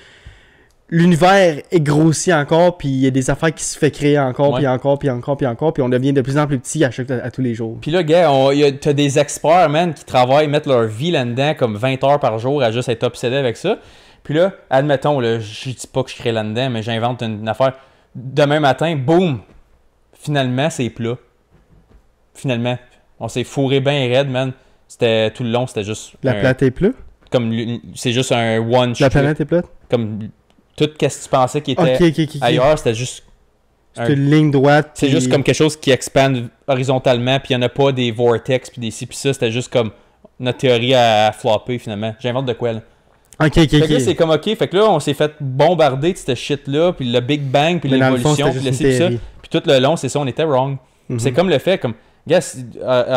Speaker 1: l'univers est grossi encore, puis il y a des affaires qui se fait créer encore, puis encore, puis on devient de plus en plus petit à tous les jours.
Speaker 2: Puis là, gars, t'as des experts, man, qui travaillent, mettent leur vie là-dedans comme 20 heures par jour à juste être obsédés avec ça. Puis là, admettons, là, je dis pas que je crée là-dedans, mais j'invente une affaire. Demain matin, boum! Finalement, c'est plat. Finalement. On s'est fourré bien raide, man. C'était tout le long, c'était juste...
Speaker 1: La planète est plate?
Speaker 2: Comme c'est juste un one-shot.
Speaker 1: La planète est plate?
Speaker 2: Comme... Tout ce que tu pensais qui était ailleurs, c'était juste...
Speaker 1: C'est une ligne droite.
Speaker 2: C'est juste comme quelque chose qui expande horizontalement, puis il n'y en a pas des vortex, puis des ci, puis ça. C'était juste comme notre théorie à flopper, finalement. J'invente de quoi, là?
Speaker 1: Ok.
Speaker 2: Fait que là, c'est comme, ok, fait que là, on s'est fait bombarder de cette shit-là, puis le Big Bang, puis l'évolution, puis le ci, puis ça. Puis tout le long, c'est ça, on était wrong. C'est comme le fait, comme... Gars,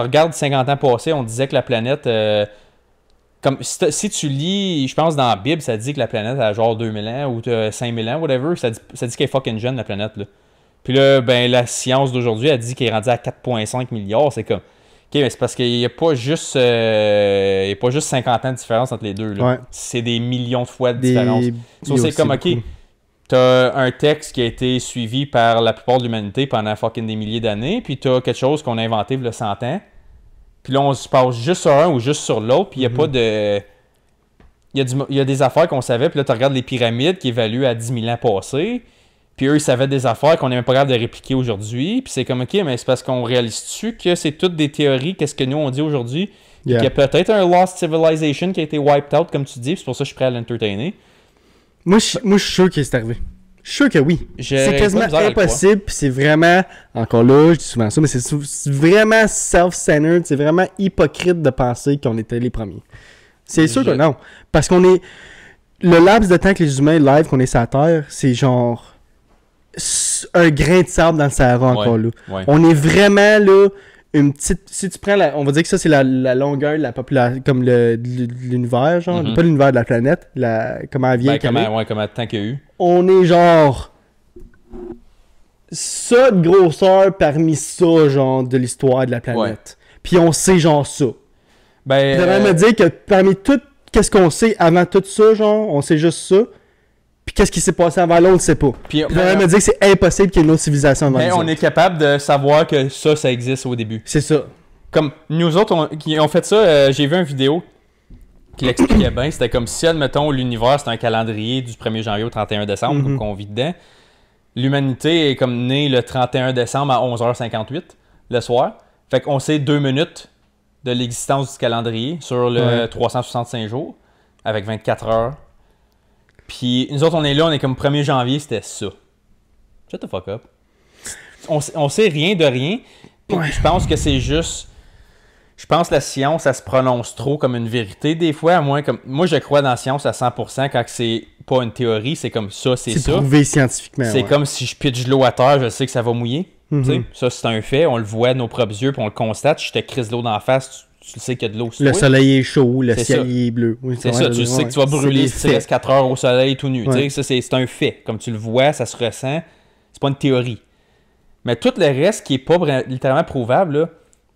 Speaker 2: regarde 50 ans passés, on disait que la planète... Comme si tu lis, je pense dans la Bible, ça dit que la planète a genre 2000 ans ou 5000 ans, whatever. Ça dit qu'elle est fucking jeune, la planète, là. Puis là, ben, la science d'aujourd'hui, elle dit qu'elle est rendue à 4,5 milliards. C'est comme... OK, mais c'est parce qu'il n'y a pas juste 50 ans de différence entre les deux, là.
Speaker 1: Ouais.
Speaker 2: C'est des millions de fois de différence. C'est comme, OK, t'as un texte qui a été suivi par la plupart de l'humanité pendant fucking des milliers d'années, puis t'as quelque chose qu'on a inventé il y a 100 ans. Puis là, on se passe juste sur un ou juste sur l'autre, puis il n'y a pas de... Il y a des affaires qu'on savait, puis là, tu regardes les pyramides qui évaluent à 10 000 ans passés, puis eux, ils savaient des affaires qu'on n'est même pas capable de répliquer aujourd'hui, puis c'est comme, OK, mais c'est parce qu'on réalise-tu que c'est toutes des théories, qu'est-ce que nous, on dit aujourd'hui, qu'il y a peut-être un Lost Civilization qui a été wiped out, comme tu dis, puis c'est pour ça que je suis prêt à l'entertainer.
Speaker 1: Moi, je suis sûr que c'est arrivé. Je suis sûr que oui. C'est quasiment impossible, puis c'est vraiment, encore là, je dis souvent ça, mais c'est vraiment self-centered, c'est vraiment hypocrite de penser qu'on était les premiers. C'est sûr que non. Parce qu'on est... Le laps de temps que les humains live, qu'on est sur la Terre, c'est genre un grain de sable dans le Sahara encore là.
Speaker 2: Ouais.
Speaker 1: On est vraiment là, une petite... Si tu prends on va dire que ça, c'est la longueur de la population, comme l'univers, genre. Pas l'univers de la planète, comment elle vient.
Speaker 2: Comment de temps qu'il y a eu.
Speaker 1: On est genre ça de grosseur parmi ça, genre, de l'histoire de la planète.
Speaker 2: Ouais.
Speaker 1: Puis on sait genre ça.
Speaker 2: Ben,
Speaker 1: ça veut me dire que parmi tout, qu'est-ce qu'on sait avant tout ça, genre, on sait juste ça. Puis qu'est-ce qui s'est passé avant l'autre, on le sait pas. Puis ça veut me dire que c'est impossible qu'il y ait une autre civilisation avant
Speaker 2: on est capable de savoir que ça existe au début.
Speaker 1: C'est ça.
Speaker 2: Comme nous autres, qui ont fait ça, j'ai vu une vidéo qui l'expliquait bien. C'était comme si, admettons, l'univers, c'est un calendrier du 1er janvier au 31 décembre, comme qu'on vit dedans. L'humanité est comme née le 31 décembre à 11h58 le soir. Fait qu'on sait 2 minutes de l'existence du calendrier sur le 365 jours, avec 24 heures. Puis nous autres, on est là, on est comme 1er janvier, c'était ça. Shut the fuck up. On sait rien de rien. Puis je pense que c'est juste... Je pense que la science, ça se prononce trop comme une vérité des fois. Moi, je crois dans la science à 100% quand c'est pas une théorie, c'est comme ça, c'est ça.
Speaker 1: C'est prouvé scientifiquement.
Speaker 2: C'est comme si je pitche l'eau à terre, je sais que ça va mouiller. Tu sais, ça, c'est un fait. On le voit de nos propres yeux, puis on le constate. Je te crise de l'eau d'en face, tu sais qu'il y a de l'eau sur
Speaker 1: Le
Speaker 2: toi.
Speaker 1: soleil est chaud, le
Speaker 2: C'est
Speaker 1: ciel
Speaker 2: ça.
Speaker 1: est bleu. Oui,
Speaker 2: C'est ça, tu sais que tu vas brûler si tu restes 4 heures au soleil tout nu. Tu sais, ça, c'est un fait. Comme tu le vois, ça se ressent. C'est pas une théorie. Mais tout le reste qui est pas littéralement prouvable, là,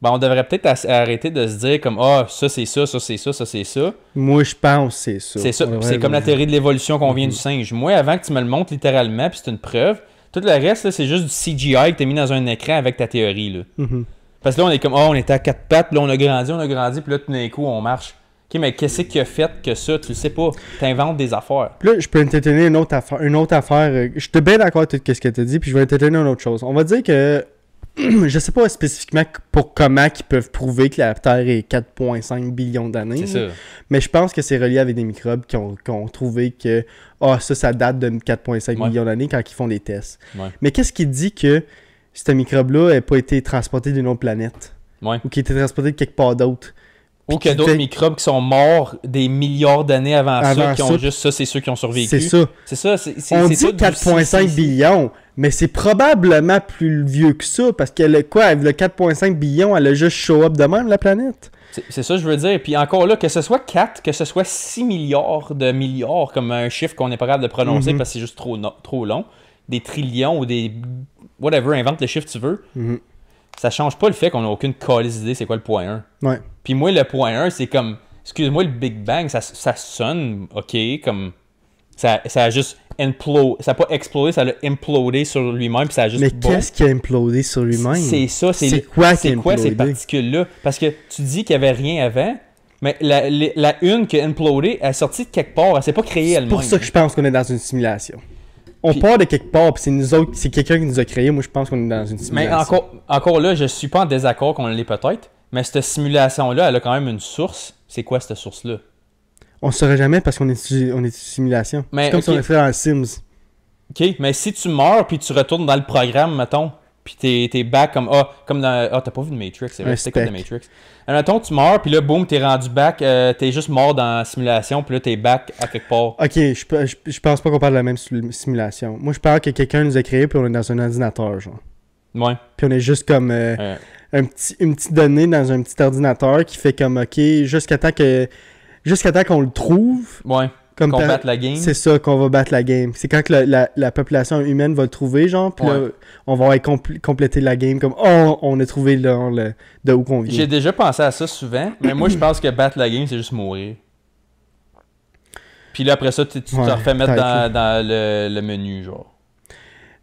Speaker 2: ben on devrait peut-être arrêter de se dire comme ça c'est ça, ça c'est ça, ça c'est ça.
Speaker 1: Moi je pense que c'est ça.
Speaker 2: C'est ça. C'est comme la théorie de l'évolution qu'on vient du singe. Moi, avant que tu me le montres littéralement, puis c'est une preuve, tout le reste, là, c'est juste du CGI que t'as mis dans un écran avec ta théorie. Là. Parce que là, on est comme on était à 4 pattes, puis là on a grandi, puis là tout d'un coup on marche. Ok, mais qu'est-ce qui a fait que ça? Tu le sais pas. T'inventes des affaires.
Speaker 1: Puis là, je peux t'étonner une autre affaire. Je suis bien d'accord avec tout ce que tu as dit, puis je vais t'étonner une autre chose. On va dire que je sais pas spécifiquement pour comment ils peuvent prouver que la Terre est 4,5 billions d'années.
Speaker 2: C'est ça.
Speaker 1: Mais je pense que c'est relié avec des microbes qui ont trouvé que ça date de 4,5 millions d'années quand ils font des tests.
Speaker 2: Ouais.
Speaker 1: Mais qu'est-ce qui dit que ce microbe-là n'a pas été transporté d'une autre planète?
Speaker 2: Ouais.
Speaker 1: Ou qui a été transporté de quelque part d'autre?
Speaker 2: Ou qu'il y a d'autres microbes qui sont morts des milliards d'années avant ça, qui ont juste ça, c'est ceux qui ont survécu.
Speaker 1: C'est ça.
Speaker 2: C'est ça.
Speaker 1: On dit 4,5 billions, mais c'est probablement plus vieux que ça, parce que le 4,5 billions, elle a juste show up de même, la planète.
Speaker 2: C'est ça que je veux dire. Puis encore là, que ce soit 4, que ce soit 6 milliards de milliards, comme un chiffre qu'on n'est pas capable de prononcer parce que c'est juste trop long, des trillions ou des... whatever, invente le chiffre que tu veux. Ça change pas le fait qu'on n'a aucune calice d'idée c'est quoi le point 1.
Speaker 1: Ouais.
Speaker 2: Puis moi, le point 1, c'est comme... Excuse-moi, le Big Bang, ça sonne, OK, comme... Ça a juste implodé. Ça n'a pas explosé, ça a implodé sur lui-même, puis ça a juste...
Speaker 1: Mais qu'est-ce qui a implodé sur lui-même?
Speaker 2: C'est ça,
Speaker 1: c'est quoi
Speaker 2: ces particules-là? Parce que tu dis qu'il n'y avait rien avant, mais la une qui a implodé, elle est sortie de quelque part, elle s'est pas créée elle-même.
Speaker 1: C'est pour ça que je pense qu'on est dans une simulation. On part de quelque part, puis c'est nous autres, c'est quelqu'un qui nous a créé. Moi, je pense qu'on est dans une simulation.
Speaker 2: Mais encore là, je suis pas en désaccord qu'on l'ait peut-être, mais cette simulation-là, elle a quand même une source. C'est quoi cette source-là?
Speaker 1: On ne saurait jamais parce qu'on est une simulation. C'est comme si on était dans Sims.
Speaker 2: OK, mais si tu meurs puis tu retournes dans le programme, mettons, puis t'es back comme dans... t'as pas vu de Matrix, c'est vrai, c'était comme de Matrix. Mettons, tu meurs, puis là, boum, t'es rendu back, t'es juste mort dans la simulation, puis là, t'es back à quelque part.
Speaker 1: OK, je pense pas qu'on parle de la même simulation. Moi, je parle que quelqu'un nous a créé, puis on est dans un ordinateur, genre.
Speaker 2: Ouais.
Speaker 1: Puis on est juste comme une petite donnée dans un petit ordinateur qui fait comme, OK, jusqu'à temps qu'on le trouve.
Speaker 2: Ouais. Qu'on batte la game.
Speaker 1: C'est ça, qu'on va battre la game. C'est quand que la population humaine va le trouver, genre, puis là, on va avoir complété la game comme, on a trouvé de où qu'on vient.
Speaker 2: J'ai déjà pensé à ça souvent, mais moi, je pense que battre la game, c'est juste mourir. Puis là, après ça, tu te refais mettre dans le menu, genre.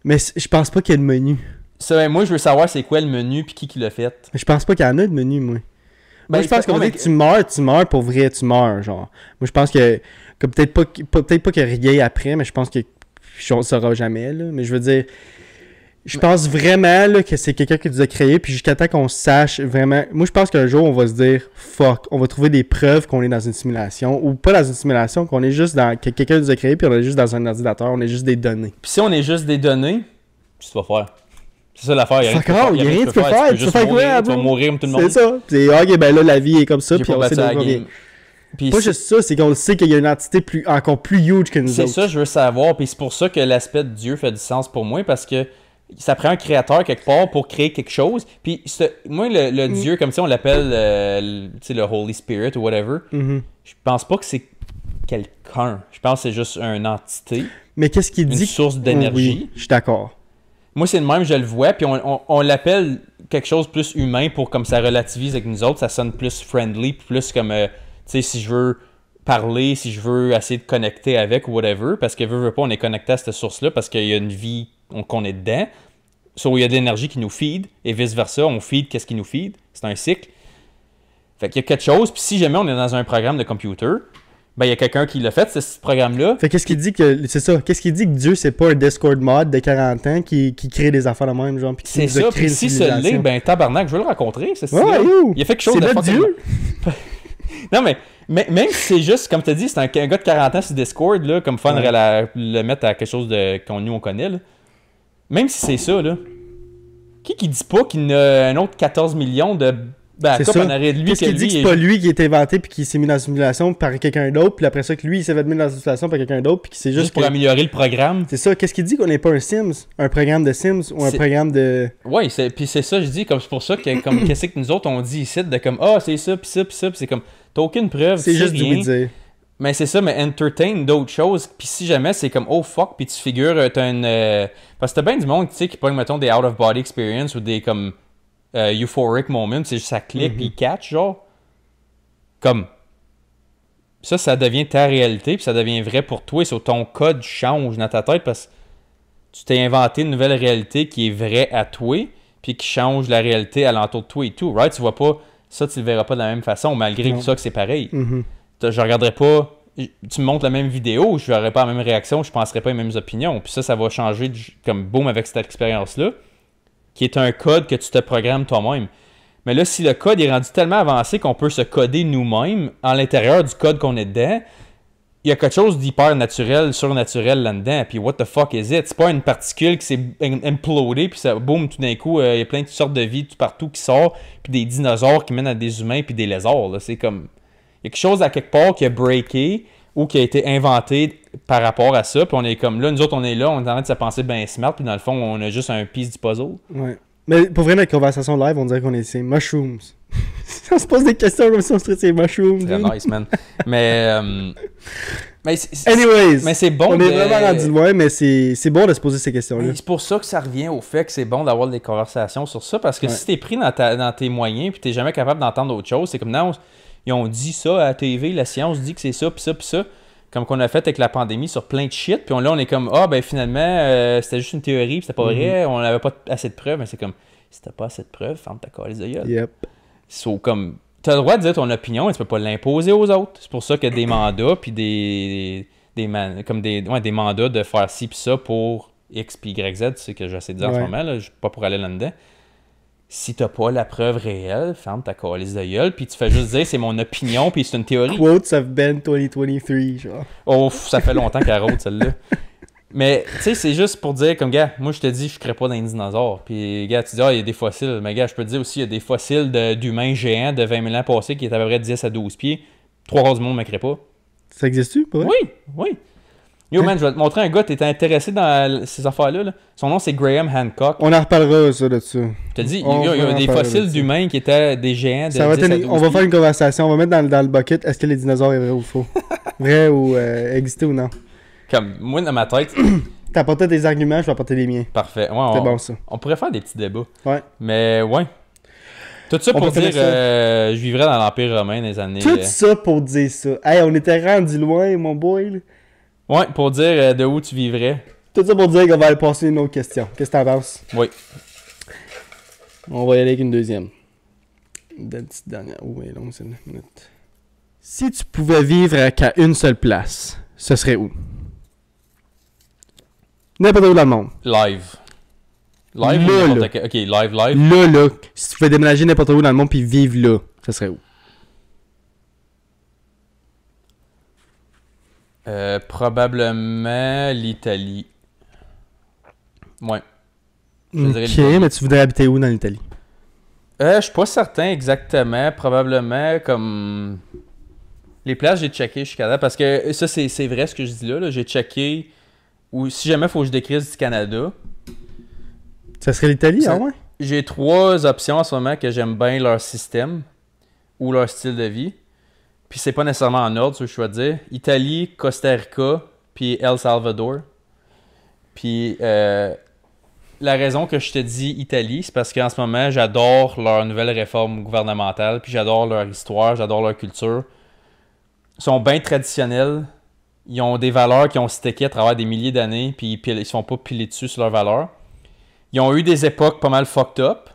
Speaker 1: Mais je pense pas qu'il y ait de menu.
Speaker 2: Ça, moi, je veux savoir c'est quoi le menu puis qui l'a fait.
Speaker 1: Je pense pas qu'il y en a de menu, moi. Moi, je pense que tu meurs pour vrai, tu meurs, genre. Moi, je pense que peut-être pas qu'il y a rien après, mais je pense que on ne saura jamais, là. Mais je veux dire, je pense vraiment là, que c'est quelqu'un qui nous a créé, puis jusqu'à temps qu'on sache vraiment... Moi, je pense qu'un jour, on va se dire, fuck, on va trouver des preuves qu'on est dans une simulation, ou pas dans une simulation, qu'on est juste dans... que quelqu'un nous a créé, puis on est juste dans un ordinateur, on est juste des données.
Speaker 2: Puis si on est juste des données, qu'est-ce que tu vas faire? C'est ça l'affaire, il n'y a
Speaker 1: rien que tu peux faire.
Speaker 2: Tu vas mourir comme tout le monde.
Speaker 1: C'est ça. C'est ok, ben là, la vie est comme ça, puis on sait d'où on vient. Pas juste ça, c'est qu'on le sait qu'il y a une entité encore plus huge que nous autres.
Speaker 2: C'est ça, je veux savoir, puis c'est pour ça que l'aspect de Dieu fait du sens pour moi, parce que ça prend un créateur quelque part pour créer quelque chose. Puis moi, le Dieu, comme ça, on l'appelle le Holy Spirit ou whatever, je pense pas que c'est quelqu'un. Je pense que c'est juste une entité.
Speaker 1: Mais qu'est-ce qu'il dit?
Speaker 2: Une source d'énergie.
Speaker 1: Oui, je suis d'accord.
Speaker 2: Moi, c'est le même, je le vois, puis on l'appelle quelque chose de plus humain pour comme ça relativise avec nous autres, ça sonne plus friendly, plus comme, tu sais, si je veux parler, si je veux essayer de connecter avec ou whatever, parce que veut pas, on est connecté à cette source-là, parce qu'il y a une vie qu'on est dedans, il y a de l'énergie qui nous feed, et vice-versa, on feed qu'est-ce qui nous feed, c'est un cycle. Fait qu'il y a quelque chose, puis si jamais on est dans un programme de computer, ben, il y a quelqu'un qui l'a fait, ce programme-là.
Speaker 1: Fait qu'est-ce qu'il dit que... C'est ça. Qu'est-ce qu'il dit que Dieu, c'est pas un Discord mod de 40 ans qui crée des affaires de même, genre, puis qui
Speaker 2: c'est ça, puis si ce l'est, ben, tabarnak, je veux le rencontrer, c'est ça. Il a fait quelque chose de
Speaker 1: Dieu.
Speaker 2: Non, mais même si c'est juste, comme tu as dit, c'est un gars de 40 ans sur Discord, là, comme fun, le mettre à quelque chose nous, on connaît, là. Même si c'est ça, là. Qui dit pas qu'il y a un autre 14 millions de backup
Speaker 1: ça.
Speaker 2: en arrière de lui.
Speaker 1: Qu'est-ce qu'il dit que c'est pas lui qui est inventé puis qui s'est mis dans la simulation par quelqu'un d'autre, puis après ça que lui il s'est fait mis dans la simulation par quelqu'un d'autre puis qui c'est
Speaker 2: juste pour améliorer le programme.
Speaker 1: C'est ça. Qu'est-ce qu'il dit qu'on n'est pas un Sims, un programme de Sims ou un programme de.
Speaker 2: Ouais, puis c'est ça je dis, comme c'est pour ça que comme qu'est-ce que nous autres on dit ici de comme c'est ça puis ça puis ça, puis c'est comme t'as aucune preuve,
Speaker 1: C'est juste
Speaker 2: rien.
Speaker 1: du oui-dire.
Speaker 2: Mais c'est ça, mais entertain d'autres choses. Puis si jamais c'est comme oh fuck, puis tu figures, t'as une. Parce que t'as bien du monde, tu sais, qui pogne, mettons, des out-of-body experience ou des comme euphoric moments, c'est juste ça clique puis catch, genre. Comme. Ça devient ta réalité, puis ça devient vrai pour toi. Sur ton code change dans ta tête parce que tu t'es inventé une nouvelle réalité qui est vraie à toi, puis qui change la réalité alentour de toi et tout, right? Tu vois pas. Ça, tu le verras pas de la même façon, malgré ça que c'est pareil. Je regarderais pas. Tu me montres la même vidéo, je n'aurais pas la même réaction, je penserais pas les mêmes opinions. Puis ça va changer comme boum avec cette expérience-là, qui est un code que tu te programmes toi-même. Mais là, si le code est rendu tellement avancé qu'on peut se coder nous-mêmes à l'intérieur du code qu'on est dedans, il y a quelque chose d'hyper naturel, surnaturel là-dedans. Puis what the fuck is it? C'est pas une particule qui s'est implodée, puis ça, boum, tout d'un coup, il y a plein de sortes de vie tout partout qui sort, puis des dinosaures qui mènent à des humains, puis des lézards. Là. C'est comme. Il y a quelque chose à quelque part qui a breaké ou qui a été inventé par rapport à ça. Puis on est comme là, nous autres, on est là, on est en train de se penser bien smart. Puis dans le fond, on a juste un piece du puzzle.
Speaker 1: Ouais. Mais pour vrai, notre conversation live, on dirait qu'on est ces mushrooms. On se pose des questions comme si on serait ces mushrooms.
Speaker 2: C'est nice, man. Mais.
Speaker 1: Anyways,
Speaker 2: mais c'est bon.
Speaker 1: On est vraiment rendu loin, mais c'est bon de se poser ces questions-là.
Speaker 2: C'est pour ça que ça revient au fait que c'est bon d'avoir des conversations sur ça. Parce que si t'es pris dans tes moyens puis t'es jamais capable d'entendre autre chose, c'est comme non. Ils ont dit ça à la TV, la science dit que c'est ça, puis ça, puis ça. Comme qu'on a fait avec la pandémie sur plein de shit. Puis là, on est comme, finalement, c'était juste une théorie, puis c'était pas vrai, on n'avait pas assez de preuves. Mais c'est comme, si t'as pas assez de preuves, ferme ta calice de gueule.
Speaker 1: Yep.
Speaker 2: So, comme, t'as le droit de dire ton opinion, mais tu peux pas l'imposer aux autres. C'est pour ça qu'il y a des mandats, puis des mandats de faire ci, puis ça pour X, puis Y, Z, c'est ce que j'essaie de dire en ce moment, là, pas pour aller là-dedans. Si t'as pas la preuve réelle, ferme ta calice de gueule, puis tu fais juste dire c'est mon opinion, puis c'est une théorie.
Speaker 1: Quotes of Ben 2023, genre.
Speaker 2: Oh, ça fait longtemps qu'elle rôde celle-là. Mais, tu sais, c'est juste pour dire, comme, gars, moi je te dis, je crée pas d'un dinosaure. Puis, gars, tu dis, il y a des fossiles. Mais, gars, je peux te dire aussi, il y a des fossiles d'humains géants de 20 000 ans passés qui étaient à peu près de 10 à 12 pieds. 3/4 du monde ne me crée pas.
Speaker 1: Ça existe-tu, pas vrai?
Speaker 2: Oui. Yo, man, je vais te montrer un gars, t'es intéressé dans ces affaires-là. Là. Son nom, c'est Graham Hancock.
Speaker 1: On en reparlera, ça, de ça.
Speaker 2: Je te dis, il y a des fossiles d'humains qui étaient des géants de 10 à 12
Speaker 1: on va faire une conversation, on va mettre dans le bucket, est-ce que les dinosaures est vrai ou faux? Vrai ou existé ou non?
Speaker 2: Comme, moi, dans ma tête...
Speaker 1: T'as apporté des arguments, je vais apporter les miens.
Speaker 2: Parfait. Ouais,
Speaker 1: c'est bon, ça.
Speaker 2: On pourrait faire des petits débats.
Speaker 1: Ouais.
Speaker 2: Mais, ouais. Tout ça pour dire, je vivrais dans l'Empire romain des années...
Speaker 1: Tout ça pour dire ça. Hey, on était rendu loin, mon boy, là.
Speaker 2: Ouais, pour dire de où tu vivrais.
Speaker 1: Tout ça pour dire qu'on va aller passer une autre question. Qu'est-ce que t'en penses?
Speaker 2: Oui.
Speaker 1: On va y aller avec une deuxième. Une petite dernière. Oh, oui, longue, c'est une minute. Si tu pouvais vivre qu'à une seule place, ce serait où? N'importe où dans le monde.
Speaker 2: Live.
Speaker 1: Là, là.
Speaker 2: Ok, live.
Speaker 1: Là. Si tu pouvais déménager n'importe où dans le monde puis vivre là, ce serait où?
Speaker 2: Probablement l'Italie. Ouais.
Speaker 1: Ok, mais tu voudrais habiter où dans l'Italie?
Speaker 2: Je suis pas certain exactement. Probablement comme... Les places, j'ai checké jusqu'à là. Parce que ça, c'est vrai ce que je dis là. J'ai checké... Ou si jamais il faut que je décrisse du Canada.
Speaker 1: Ça serait l'Italie, ouais?
Speaker 2: J'ai 3 options en ce moment que j'aime bien leur système ou leur style de vie. Puis c'est pas nécessairement en ordre, ce que je dois dire. Italie, Costa Rica, puis El Salvador. Puis la raison que je te dis Italie, c'est parce qu'en ce moment, j'adore leur nouvelle réforme gouvernementale, puis j'adore leur histoire, j'adore leur culture. Ils sont bien traditionnels. Ils ont des valeurs qui ont stické à travers des milliers d'années, puis ils se font pas piler dessus sur leurs valeurs. Ils ont eu des époques pas mal fucked up.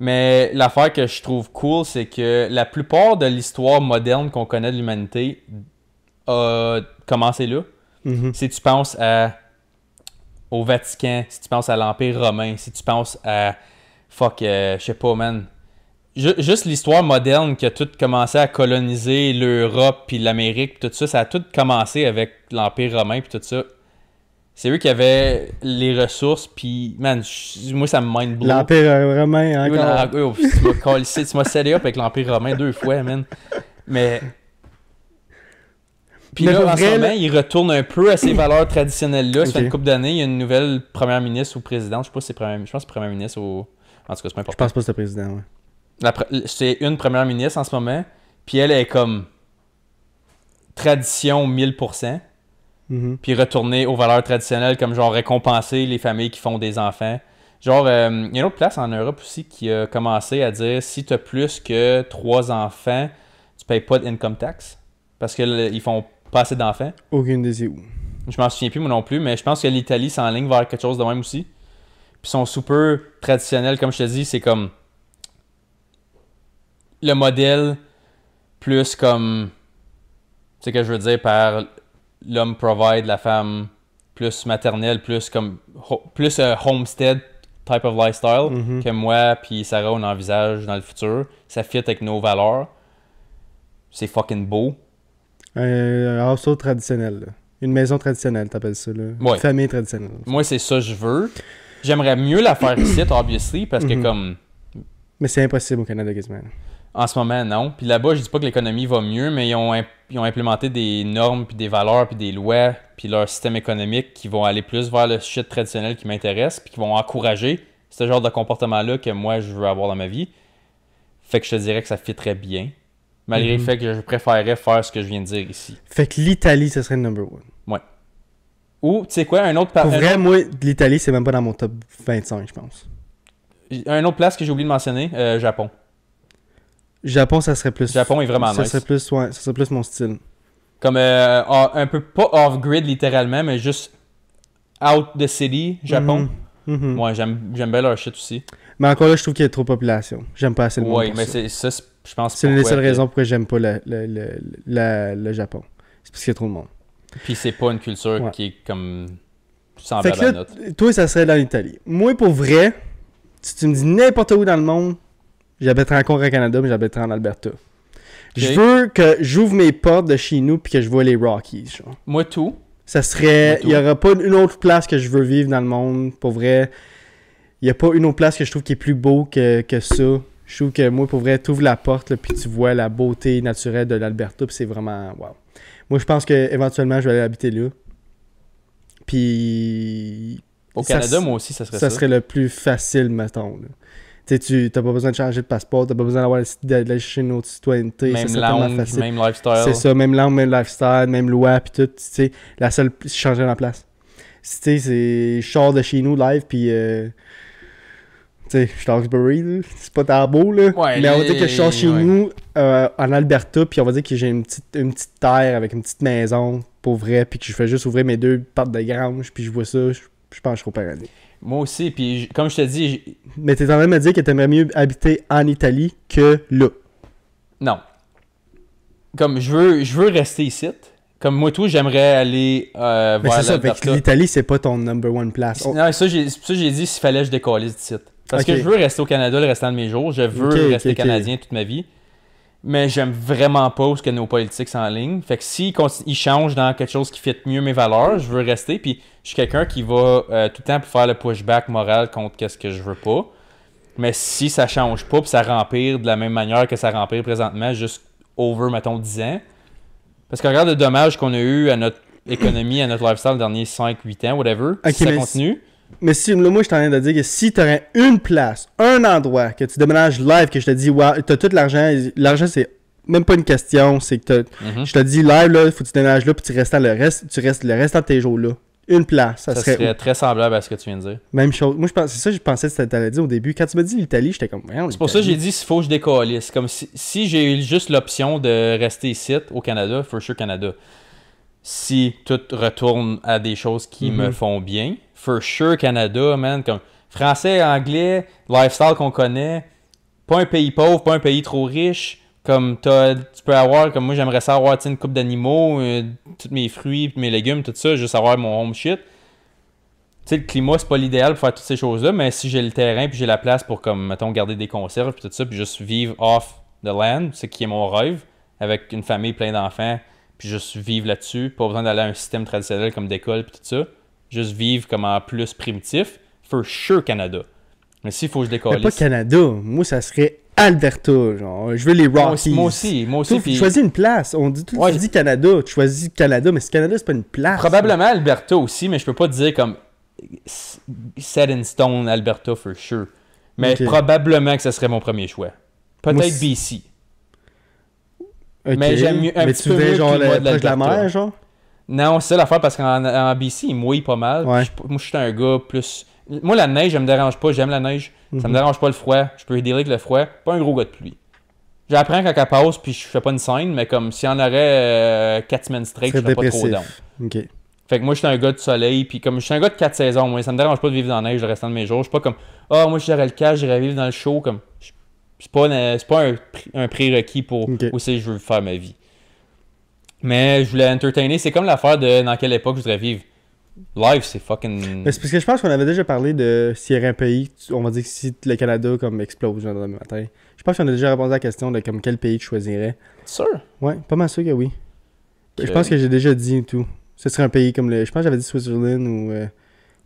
Speaker 2: Mais l'affaire que je trouve cool, c'est que la plupart de l'histoire moderne qu'on connaît de l'humanité a commencé là.
Speaker 1: Mm-hmm.
Speaker 2: Si tu penses au Vatican, si tu penses à l'Empire romain, si tu penses à... je sais pas, man. Juste l'histoire moderne qui a tout commencé à coloniser l'Europe puis l'Amérique puis tout ça, ça a tout commencé avec l'Empire romain puis tout ça. C'est eux qui avaient les ressources, puis, man, moi, ça me mind blow.
Speaker 1: L'Empire romain, encore.
Speaker 2: Tu m'as set up avec l'Empire romain 2 fois, man. Mais... Puis
Speaker 1: Mais
Speaker 2: là,
Speaker 1: pour
Speaker 2: en
Speaker 1: vrai,
Speaker 2: ce moment,
Speaker 1: là-
Speaker 2: il retourne un peu à ces valeurs traditionnelles-là. Ça fait
Speaker 1: Ok.
Speaker 2: une couple d'années, il y a une nouvelle première ministre ou présidente. Je sais pas si c'est je pense que c'est première ministre ou... En tout cas, c'est pas
Speaker 1: Je
Speaker 2: important.
Speaker 1: pense pas que c'est le président, ouais.
Speaker 2: C'est une première ministre en ce moment. Puis elle est comme tradition 1000%.
Speaker 1: Mhm.
Speaker 2: Puis retourner aux valeurs traditionnelles comme genre récompenser les familles qui font des enfants. Genre, il y a une autre place en Europe aussi qui a commencé à dire si tu as plus que 3 enfants, tu payes pas d'income tax. Parce qu'ils font pas assez d'enfants.
Speaker 1: Aucune idée où.
Speaker 2: Je m'en souviens plus moi non plus, mais je pense que l'Italie s'enligne vers quelque chose de même aussi. Puis ils sont super traditionnels, comme je te dis, c'est comme le modèle plus comme, tu sais que je veux dire par l'homme provide, la femme plus maternelle, plus comme plus homestead type of lifestyle
Speaker 1: Mhm.
Speaker 2: que moi puis Sarah on envisage dans le futur. Ça fit avec nos valeurs. C'est fucking beau.
Speaker 1: Un household traditionnel, là. Une maison traditionnelle, t'appelles ça, là.
Speaker 2: Ouais.
Speaker 1: Une famille traditionnelle.
Speaker 2: Moi c'est ça que je veux. J'aimerais mieux la faire ici, obviously, parce que
Speaker 1: Mhm.
Speaker 2: comme
Speaker 1: Mais c'est impossible au Canada, quasiment.
Speaker 2: en ce moment, non. Puis là-bas, je dis pas que l'économie va mieux, mais ils ont implémenté des normes, puis des valeurs, puis des lois, puis leur système économique qui vont aller plus vers le shit traditionnel qui m'intéresse, puis qui vont encourager ce genre de comportement-là que moi, je veux avoir dans ma vie. Fait que je te dirais que ça fitterait bien, malgré le
Speaker 1: Mhm.
Speaker 2: fait que je préférerais faire ce que je viens de dire ici.
Speaker 1: Fait que l'Italie, ce serait le number one.
Speaker 2: Ou, tu sais quoi,
Speaker 1: Pour vrai, moi, l'Italie, c'est même pas dans mon top 25, je pense.
Speaker 2: un autre place que j'ai oublié de mentionner, Japon.
Speaker 1: Japon, ça serait plus...
Speaker 2: Japon est vraiment
Speaker 1: ça
Speaker 2: nice.
Speaker 1: serait plus, ouais, ça serait plus mon style.
Speaker 2: Comme un peu, pas off-grid littéralement, mais juste out the city, Japon.
Speaker 1: Mhm. Mhm.
Speaker 2: Ouais, j'aime bien leur shit aussi.
Speaker 1: Mais encore là, je trouve qu'il y a trop de population. J'aime pas assez le monde
Speaker 2: Ouais,
Speaker 1: pour
Speaker 2: mais
Speaker 1: ça.
Speaker 2: c'est ça, je pense
Speaker 1: C'est une des
Speaker 2: pourquoi
Speaker 1: seules
Speaker 2: que-
Speaker 1: raisons pourquoi j'aime pas le Japon. C'est parce qu'il y a trop de monde.
Speaker 2: Puis c'est pas une culture
Speaker 1: Ouais.
Speaker 2: qui est comme
Speaker 1: Fait
Speaker 2: semblable
Speaker 1: que
Speaker 2: à
Speaker 1: là,
Speaker 2: la nôtre.
Speaker 1: toi, ça serait dans l'Italie. Moi, pour vrai, si tu me dis n'importe où dans le monde, j'habiterais encore au Canada, mais j'habiterais en Alberta. Je veux que j'ouvre mes portes de chez nous puis que je vois les Rockies. Genre.
Speaker 2: Moi tout.
Speaker 1: Ça serait...
Speaker 2: Moi, tout.
Speaker 1: Il n'y aura pas une autre place que je veux vivre dans le monde. Pour vrai, il n'y a pas une autre place que je trouve qui est plus beau que ça. Je trouve que moi, pour vrai, tu ouvres la porte puis tu vois la beauté naturelle de l'Alberta puis c'est vraiment... Wow. Moi, je pense que éventuellement je vais aller habiter là. Puis...
Speaker 2: Au
Speaker 1: ça
Speaker 2: Canada,
Speaker 1: s-
Speaker 2: moi aussi, ça serait
Speaker 1: ça
Speaker 2: ça.
Speaker 1: serait le plus facile, mettons. Là. Tu sais, tu n'as pas besoin de changer de passeport, tu n'as pas besoin d'aller chercher une autre citoyenneté.
Speaker 2: Même
Speaker 1: ça serait tellement
Speaker 2: langue,
Speaker 1: facile.
Speaker 2: même lifestyle.
Speaker 1: C'est ça, même langue, même lifestyle, même loi, puis tout. Tu sais, la seule. Je changerais ma place. Tu sais, c'est. Je sors de chez nous live, puis. Tu sais, je suis à Hawkesbury, là. C'est pas tant beau, là.
Speaker 2: Ouais,
Speaker 1: mais on va dire que je sors chez
Speaker 2: ouais.
Speaker 1: nous, en Alberta, puis on va dire que j'ai une petite terre avec une petite maison, pour vrai, puis que je fais juste ouvrir mes 2 portes de grange, puis je vois ça, je pense que je serai au paradis.
Speaker 2: Moi aussi, puis comme je te dis,
Speaker 1: Mais t'es en train de me dire que t'aimerais mieux habiter en Italie que là.
Speaker 2: non. Comme je veux rester ici. Comme moi tout, j'aimerais aller
Speaker 1: Mais
Speaker 2: vers
Speaker 1: c'est ça, fait que
Speaker 2: l'Alberta.
Speaker 1: l'Italie, c'est pas ton number one place. Oh,
Speaker 2: Non, ça j'ai dit s'il fallait que je décolle d'ici. Parce
Speaker 1: Ok.
Speaker 2: que je veux rester au Canada le restant de mes jours. Je veux
Speaker 1: Ok,
Speaker 2: rester
Speaker 1: ok.
Speaker 2: Canadien toute ma vie. Mais j'aime vraiment pas où ce que nos politiques sont en ligne. Fait que s'ils ils changent dans quelque chose qui fit mieux mes valeurs, je veux rester. Puis je suis quelqu'un qui va tout le temps faire le pushback moral contre qu'est-ce que je veux pas. Mais si ça change pas puis ça rempire de la même manière que ça rempire présentement, juste over, mettons, 10 ans. Parce que regarde le dommage qu'on a eu à notre économie, à notre lifestyle les derniers 5-8 ans, whatever.
Speaker 1: Ok,
Speaker 2: Si ça
Speaker 1: mais
Speaker 2: continue.
Speaker 1: Mais si, là, moi, je suis en train de dire que si t'aurais une place, un endroit, que tu déménages live, que je te dis, wow, t'as tout l'argent, l'argent, c'est même pas une question, c'est que
Speaker 2: Mhm.
Speaker 1: je te dis live, là, faut que tu déménages là, puis tu restes le restant de tes jours là. Une place, ça,
Speaker 2: Ça
Speaker 1: serait
Speaker 2: serait
Speaker 1: où?
Speaker 2: très semblable à ce que tu viens de dire.
Speaker 1: Même chose. Moi, c'est ça que je pensais que t'allais dire au début. Quand tu m'as dit l'Italie, j'étais comme, voyons,
Speaker 2: C'est pour ça que j'ai dit s'il faut que je décalisse. Comme si j'ai eu juste l'option de rester ici au Canada, for sure Canada. Si tout retourne à des choses qui me font bien, for sure Canada, man. Comme français, anglais, lifestyle qu'on connaît, pas un pays pauvre, pas un pays trop riche. Comme tu peux avoir, comme moi j'aimerais ça avoir une coupe d'animaux, tous mes fruits, mes légumes, tout ça, juste avoir mon home shit. Tu sais, le climat, c'est pas l'idéal pour faire toutes ces choses-là, mais si j'ai le terrain puis j'ai la place pour, comme, mettons, garder des conserves puis tout ça, puis juste vivre off the land, c'est qui est mon rêve, avec une famille pleine d'enfants, puis juste vivre là-dessus, pas besoin d'aller à un système traditionnel comme d'école puis tout ça, juste vivre comme en plus primitif, for sure Canada. Mais s'il faut que je
Speaker 1: Mais
Speaker 2: décolle.
Speaker 1: pas Canada. Moi, ça serait Alberta. Genre, je veux les Rockies.
Speaker 2: Moi aussi.
Speaker 1: Tu
Speaker 2: Puis...
Speaker 1: choisis une place. On dit tout, tu dis Canada. Tu choisis Canada, mais Canada, c'est pas une place.
Speaker 2: Probablement Alberta aussi, mais je peux pas te dire comme set in stone Alberta for sure. Mais probablement que ce serait mon premier choix. Peut-être BC.
Speaker 1: Okay.
Speaker 2: Mais j'aime mieux un petit peu mieux
Speaker 1: genre
Speaker 2: le climat de
Speaker 1: proche de la
Speaker 2: l'Alberta.
Speaker 1: mer, genre?
Speaker 2: Non, c'est ça l'affaire parce qu'en BC, il mouille pas mal.
Speaker 1: Ouais.
Speaker 2: Moi, je suis un gars plus... Moi, la neige, ça me dérange pas. J'aime la neige. Ça me dérange pas le froid. Je peux dealer avec le froid. Pas un gros gars de pluie. J'apprends quand elle passe, puis je fais pas une scène, mais comme s'il y en aurait 4 semaines straight, je serais pas trop down.
Speaker 1: Okay.
Speaker 2: Fait que moi, je suis un gars de soleil, puis comme je suis un gars de 4 saisons, moi, ça me dérange pas de vivre dans la neige le restant de mes jours. Je suis pas comme, moi, si j'aurais le cas, j'irais vivre dans le chaud. Comme, c'est pas un prérequis pour aussi je veux faire ma vie. Mais je voulais entertainer. C'est comme l'affaire de dans quelle époque je voudrais vivre. Live, c'est fucking...
Speaker 1: Mais c'est parce que je pense qu'on avait déjà parlé de s'il y aurait un pays, on va dire que si le Canada comme explose genre, demain matin. Je pense qu'on a déjà répondu à la question de comme quel pays tu choisirais.
Speaker 2: Sûr?
Speaker 1: Ouais, pas mal sûr que oui. Je pense que j'ai déjà dit tout. Ce serait un pays comme le... Je pense que j'avais dit Switzerland ou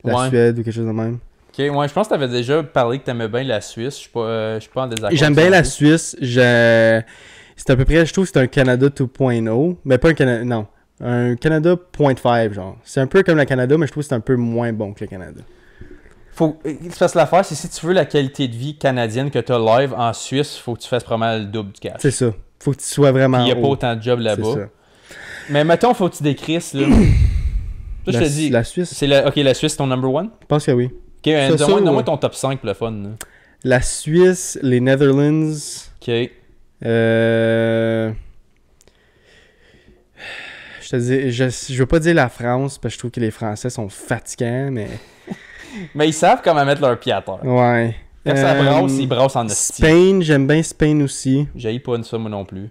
Speaker 1: la Suède ou quelque chose de même.
Speaker 2: Ok, ouais, je pense que tu avais déjà parlé que tu aimais bien la Suisse. Je suis pas en désaccord.
Speaker 1: J'aime bien la Suisse. C'est à peu près, je trouve que c'est un Canada 2.0. Mais pas un Canada... Non. Un Canada 0.5, genre. C'est un peu comme le Canada, mais je trouve que c'est un peu moins bon que le Canada.
Speaker 2: C'est parce que l'affaire, c'est si tu veux la qualité de vie canadienne que tu as live en Suisse, faut que tu fasses probablement le double du cash.
Speaker 1: C'est ça. Faut que tu sois vraiment.
Speaker 2: Il n'y a pas autant de jobs là-bas. C'est ça. Mais mettons, faut que tu décrisses, là. Ça, je te dis.
Speaker 1: La Suisse.
Speaker 2: Ok, la Suisse, c'est ton number one?
Speaker 1: Je pense que oui.
Speaker 2: Ok, donne-moi ton top 5 pour le fun. Là.
Speaker 1: La Suisse, les Netherlands.
Speaker 2: Ok.
Speaker 1: Je veux pas dire la France parce que je trouve que les Français sont fatigants, mais.
Speaker 2: Mais ils savent comment mettre leur pied à terre.
Speaker 1: Ouais.
Speaker 2: Quand ça brasse, ils brassent en hostie.
Speaker 1: Spain, j'aime bien Spain aussi.
Speaker 2: J'haïs pas ça, moi non plus.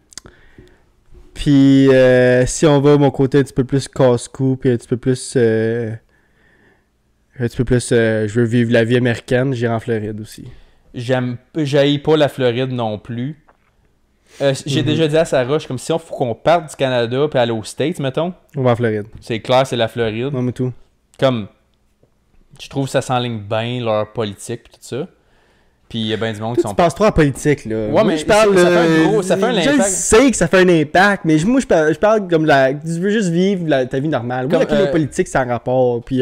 Speaker 1: Puis si on va mon côté un petit peu plus casse-cou, puis un petit peu plus. Je veux vivre la vie américaine, j'irai en Floride aussi.
Speaker 2: J'haïs pas la Floride non plus. J'ai déjà dit à Sarah, comme si on faut qu'on parte du Canada puis aller aux States, mettons.
Speaker 1: On va en Floride.
Speaker 2: C'est clair, c'est la Floride.
Speaker 1: Non, mais tout.
Speaker 2: Comme, je trouve que ça s'enligne bien, leur politique puis tout ça. Puis il y a bien du monde qui sont...
Speaker 1: Tu penses trop à politique, là.
Speaker 2: Ouais, mais
Speaker 1: je parle,
Speaker 2: ça fait un impact.
Speaker 1: Je sais que ça fait un impact, mais moi, je parle comme tu veux juste vivre ta vie normale. Oui, ok, les politiques, c'est un rapport, puis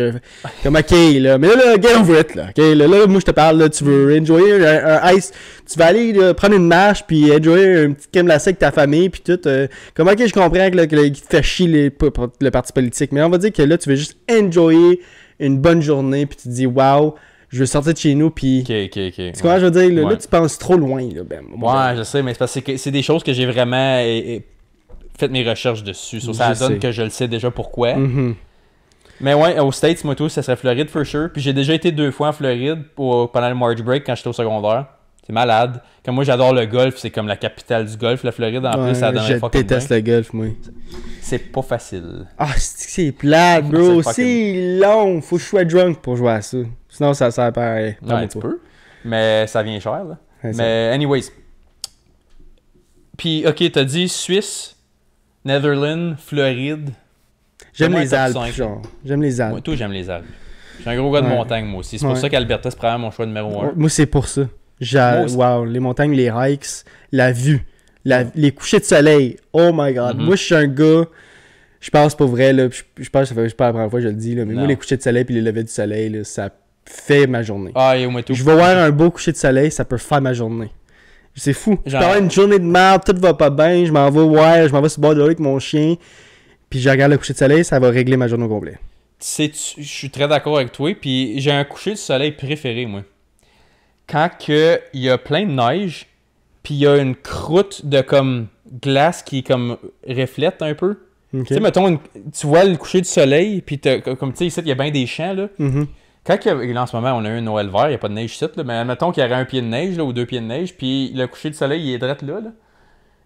Speaker 1: comme, ok, là, mais là, get over it, là. Ok, là, moi, je te parle, là, tu veux enjoyer un ice, tu vas aller là, prendre une marche, puis enjoyer un petit crème glacée avec ta famille, puis tout. Comme, ok, je comprends que qu'il te fait chier le parti politique, mais on va dire que là, tu veux juste enjoyer une bonne journée, puis tu te dis, wow, je veux sortir de chez nous, puis...
Speaker 2: Ok.
Speaker 1: Tu comprends, je veux dire, là, tu penses trop loin, là, Ben.
Speaker 2: Ouais, je sais, mais c'est parce que c'est des choses que j'ai vraiment fait mes recherches dessus. Ça donne que je le sais déjà pourquoi.
Speaker 1: Mm-hmm.
Speaker 2: Mais ouais, aux States, moi, tout, ça serait Floride, for sure. Puis j'ai déjà été 2 fois en Floride pendant le March Break quand j'étais au secondaire. C'est malade. Comme moi, j'adore le golf. C'est comme la capitale du golf, la Floride. En plus, ça donne un fucking bien.
Speaker 1: Je déteste le golf, moi.
Speaker 2: C'est pas facile.
Speaker 1: Ah, c'est plate, bro. C'est long. Faut que je sois drunk pour jouer à ça. Sinon, ça sert pareil.
Speaker 2: Ouais, tu peux. Mais ça vient cher, là. Ouais, mais anyways. Puis, ok, t'as dit Suisse, Netherlands, Floride.
Speaker 1: J'aime les Alpes, genre. J'aime les Alpes.
Speaker 2: Moi, tout, j'aime les Alpes. Je suis un gros gars de montagne, moi aussi. C'est pour ça qu'Alberta, c'est probablement mon choix numéro 1.
Speaker 1: Moi, c'est pour ça. Wow, les montagnes, les hikes, la vue, les couchers de soleil. Oh my god. Moi, je suis un gars... Je pense pas vrai, là. Je pense que ça fait pas la première fois que je le dis, là. Mais moi, les couchers de soleil puis les levées du soleil, là, ça fait ma journée. Je vais voir un beau coucher de soleil, ça peut faire ma journée. C'est fou. Je peux avoir une journée de merde, tout va pas bien, je m'en vais sur le bord de l'eau avec mon chien, puis je regarde le coucher de soleil, ça va régler ma journée au complet.
Speaker 2: Je suis très d'accord avec toi, puis j'ai un coucher de soleil préféré, moi. Quand il y a plein de neige, puis il y a une croûte de comme glace qui comme reflète un peu. Okay. Tu sais, mettons, tu vois le coucher du soleil, puis comme tu sais, ici, il y a bien des champs, là.
Speaker 1: Mm-hmm.
Speaker 2: Quand là, en ce moment, on a eu un Noël vert, il n'y a pas de neige ici, là, mais mettons qu'il y aurait un pied de neige, là, ou 2 pieds de neige, puis le coucher du soleil, il est direct là.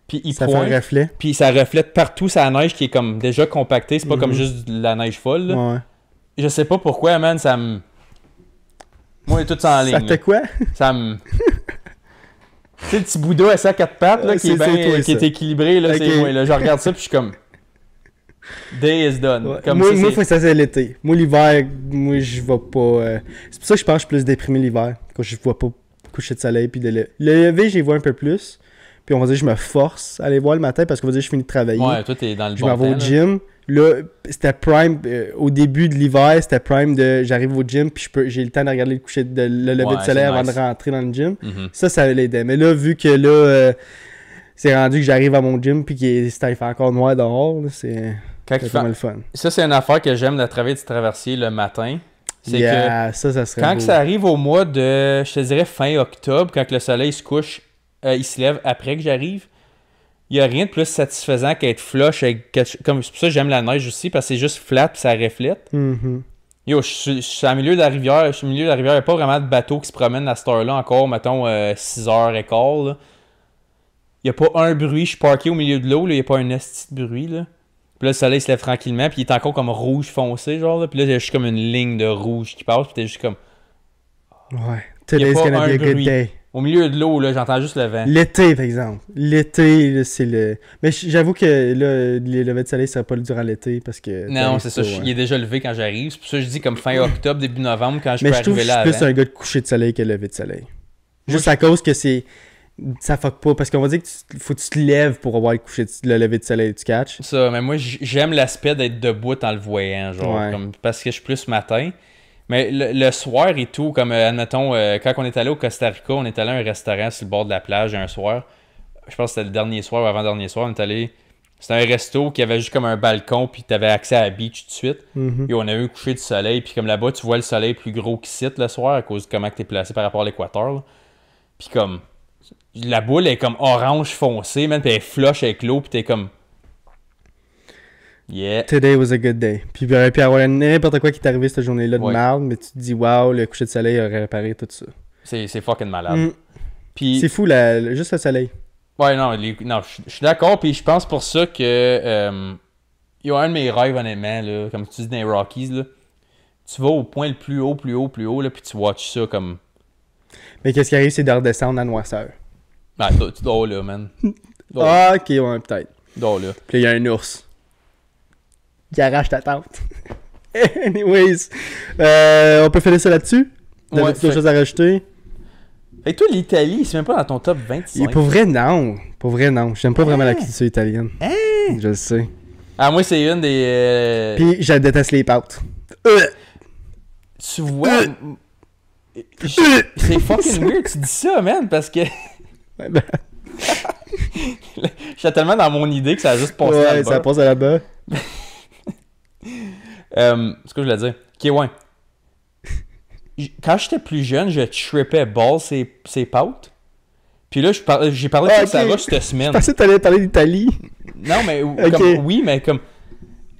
Speaker 2: Puis il
Speaker 1: ça pointe, fait un reflet.
Speaker 2: Puis ça reflète partout sa neige qui est comme déjà compactée, c'est pas comme juste de la neige folle, là.
Speaker 1: Ouais.
Speaker 2: Je sais pas pourquoi, man, ça me... Moi, tout ça en ligne.
Speaker 1: Ça fait quoi?
Speaker 2: Ça me... Tu sais, le petit Bouddha assis à 4 pattes, là, qui est équilibré, là, okay. C'est moi, là. Je regarde ça, puis je suis comme... Day is done.
Speaker 1: Ouais.
Speaker 2: Comme
Speaker 1: Moi,
Speaker 2: ça,
Speaker 1: il faut que ça c'est l'été. Moi, l'hiver, je vais pas... C'est pour ça que je pense que je suis plus déprimé l'hiver, quand je vois pas coucher de soleil. Puis le lever, j'y vois un peu plus. Puis on va dire je me force à aller voir le matin parce qu'on va dire je finis de travailler.
Speaker 2: Ouais, toi, t'es dans le
Speaker 1: Je
Speaker 2: bon
Speaker 1: m'en vais
Speaker 2: temps,
Speaker 1: au
Speaker 2: là.
Speaker 1: gym. Là, c'était prime. Au début de l'hiver, c'était prime de j'arrive au gym puis j'ai le temps de regarder le lever
Speaker 2: Ouais,
Speaker 1: de soleil
Speaker 2: c'est
Speaker 1: avant
Speaker 2: nice.
Speaker 1: de rentrer dans le gym.
Speaker 2: Mhm.
Speaker 1: Ça l'aidait. Mais là, vu que là, c'est rendu que j'arrive à mon gym puis qu'il fait encore noir dehors, là, c'est
Speaker 2: Quand il
Speaker 1: vraiment
Speaker 2: fait...
Speaker 1: le fun.
Speaker 2: Ça, c'est une affaire que j'aime de travailler du traversier le matin. C'est
Speaker 1: Yeah, ça serait
Speaker 2: quand
Speaker 1: beau.
Speaker 2: que ça arrive au mois de, je te dirais, fin octobre, quand que le soleil se couche, il se lève après que j'arrive, il n'y a rien de plus satisfaisant qu'être flush avec comme c'est pour ça que j'aime la neige aussi, parce que c'est juste flat puis ça reflète.
Speaker 1: Mhm.
Speaker 2: Yo, je suis au milieu de la rivière, il n'y a pas vraiment de bateau qui se promène à cette heure-là encore, mettons 6h15. Là. Il n'y a pas un bruit, je suis parké au milieu de l'eau, il n'y a pas un esti de bruit. Là. Puis là, le soleil se lève tranquillement, puis il est encore comme rouge foncé, genre. Là. Puis là, il y a juste comme une ligne de rouge qui passe, puis t'es juste comme...
Speaker 1: Ouais.
Speaker 2: Y a
Speaker 1: Today's
Speaker 2: pas
Speaker 1: gonna
Speaker 2: un
Speaker 1: be a good
Speaker 2: bruit.
Speaker 1: day.
Speaker 2: Au milieu de l'eau, là, j'entends juste le vent.
Speaker 1: L'été, par exemple. L'été, là, c'est le... Mais j'avoue que là, les levées de soleil, ça serait pas durant l'été parce que...
Speaker 2: Non, c'est ça.
Speaker 1: tôt,
Speaker 2: Il est déjà levé quand j'arrive. C'est pour ça que je dis comme fin octobre, début novembre, quand je
Speaker 1: Mais
Speaker 2: peux
Speaker 1: je trouve que
Speaker 2: arriver
Speaker 1: je
Speaker 2: là
Speaker 1: suis plus
Speaker 2: avant.
Speaker 1: un gars de coucher de soleil que lever de soleil.
Speaker 2: Moi,
Speaker 1: Juste à cause que c'est... Ça fuck pas. Parce qu'on va dire que faut que tu te lèves pour avoir le lever de soleil, tu catches.
Speaker 2: Ça, mais moi, j'aime l'aspect d'être debout en le voyant, genre,
Speaker 1: Ouais.
Speaker 2: comme, parce que je suis plus matin. Mais le soir et tout, comme, admettons, quand on est allé au Costa Rica, on est allé à un restaurant sur le bord de la plage un soir. Je pense que c'était le dernier soir ou avant-dernier soir, on est allé... C'était un resto qui avait juste comme un balcon, puis t'avais accès à la beach tout de suite.
Speaker 1: Mhm.
Speaker 2: Et on a eu un coucher du soleil, puis comme là-bas, tu vois le soleil plus gros qu'ici le soir, à cause de comment t'es placé par rapport à l'équateur. Là. Puis comme... La boule est comme orange foncé, man, puis elle est flush avec l'eau, puis t'es comme... Yeah.
Speaker 1: Today was a good day. Puis il aurait pu avoir n'importe quoi qui t'est arrivé cette journée-là de
Speaker 2: Ouais.
Speaker 1: merde, mais tu te dis, waouh, le coucher de soleil aurait réparé tout ça.
Speaker 2: C'est fucking malade.
Speaker 1: Mm.
Speaker 2: Puis...
Speaker 1: C'est fou, juste le soleil.
Speaker 2: Ouais, non, non je suis d'accord, puis je pense pour ça que... il y a un de mes rêves, honnêtement, là, comme tu dis dans les Rockies, là. Tu vas au point le plus haut, là, puis tu watches ça comme...
Speaker 1: Mais qu'est-ce qui arrive, c'est de redescendre à noirceur.
Speaker 2: Ah, tu dors là, man. Dors,
Speaker 1: Ah, ok, ouais, peut-être.
Speaker 2: dors là.
Speaker 1: Puis là, il y a un ours qui arrache ta tente. Anyways, on peut finir ça là-dessus?
Speaker 2: Ouais,
Speaker 1: T'avais-tu d'autres choses à rajouter?
Speaker 2: Fait que toi, l'Italie, c'est même pas dans ton top 25.
Speaker 1: Et pour vrai, non. Pour vrai, non. J'aime pas vraiment la culture italienne. Je le sais.
Speaker 2: Ah, moi, c'est une des...
Speaker 1: Puis, je déteste les pâtes.
Speaker 2: Tu vois... C'est fucking weird, tu dis ça, man, parce que...
Speaker 1: Ouais, ben,
Speaker 2: J'étais tellement dans mon idée que ça a juste passé dans
Speaker 1: ouais,
Speaker 2: le
Speaker 1: ça
Speaker 2: beurre.
Speaker 1: passe à là-bas.
Speaker 2: Ce que je voulais dire. Ok, ouais. Quand j'étais plus jeune, je trippais ball ces pâtes. Puis là, j'ai parlé de
Speaker 1: Ah,
Speaker 2: ça
Speaker 1: ok.
Speaker 2: cette semaine.
Speaker 1: Je pensais que t'allais parler d'Italie.
Speaker 2: Non, mais
Speaker 1: Ok.
Speaker 2: comme, oui, mais comme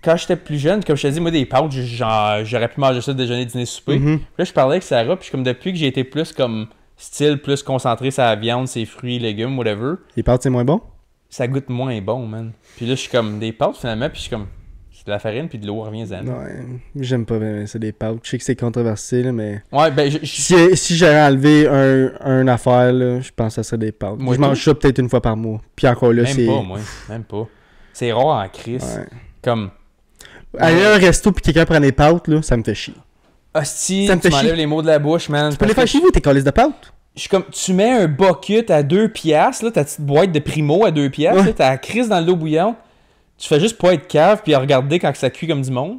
Speaker 2: quand j'étais plus jeune, comme je te dis, moi des pâtes, j'aurais pu manger ça déjeuner, dîner, souper.
Speaker 1: Mhm.
Speaker 2: Puis là, je parlais avec Sarah, puis comme depuis que j'ai été plus comme style, plus concentré sur la viande, ses fruits, légumes, whatever,
Speaker 1: Les pâtes, c'est moins bon?
Speaker 2: ça goûte moins bon, man. Puis là, je suis comme des pâtes finalement, puis je suis comme c'est de la farine puis de l'eau, reviens-en.
Speaker 1: Ouais, j'aime pas vraiment ça, des pâtes. Je sais que c'est controversé, là, mais...
Speaker 2: Ouais, ben,
Speaker 1: Si j'aurais enlevé un affaire, là, je pense que ça serait des pâtes.
Speaker 2: Moi,
Speaker 1: Je mange ça peut-être une fois par mois. Puis encore là,
Speaker 2: même
Speaker 1: c'est...
Speaker 2: pas, moi. Même pas. C'est rare en crise.
Speaker 1: Ouais.
Speaker 2: Comme,
Speaker 1: Aller à un resto puis quelqu'un prend des pâtes, là, ça me fait chier.
Speaker 2: hostie,
Speaker 1: Ça me
Speaker 2: tu
Speaker 1: fait
Speaker 2: m'enlèves
Speaker 1: chier.
Speaker 2: les mots de la bouche, man.
Speaker 1: Tu peux les faire chez vous, tes calices de pâtes?
Speaker 2: Je suis comme, tu mets un bucket à 2 piastres, là, ta petite boîte de primo à 2 piastres,
Speaker 1: Ouais.
Speaker 2: là, t'as la crise dans l'eau bouillante. Tu fais juste pas être cave puis à regarder quand ça cuit comme du monde.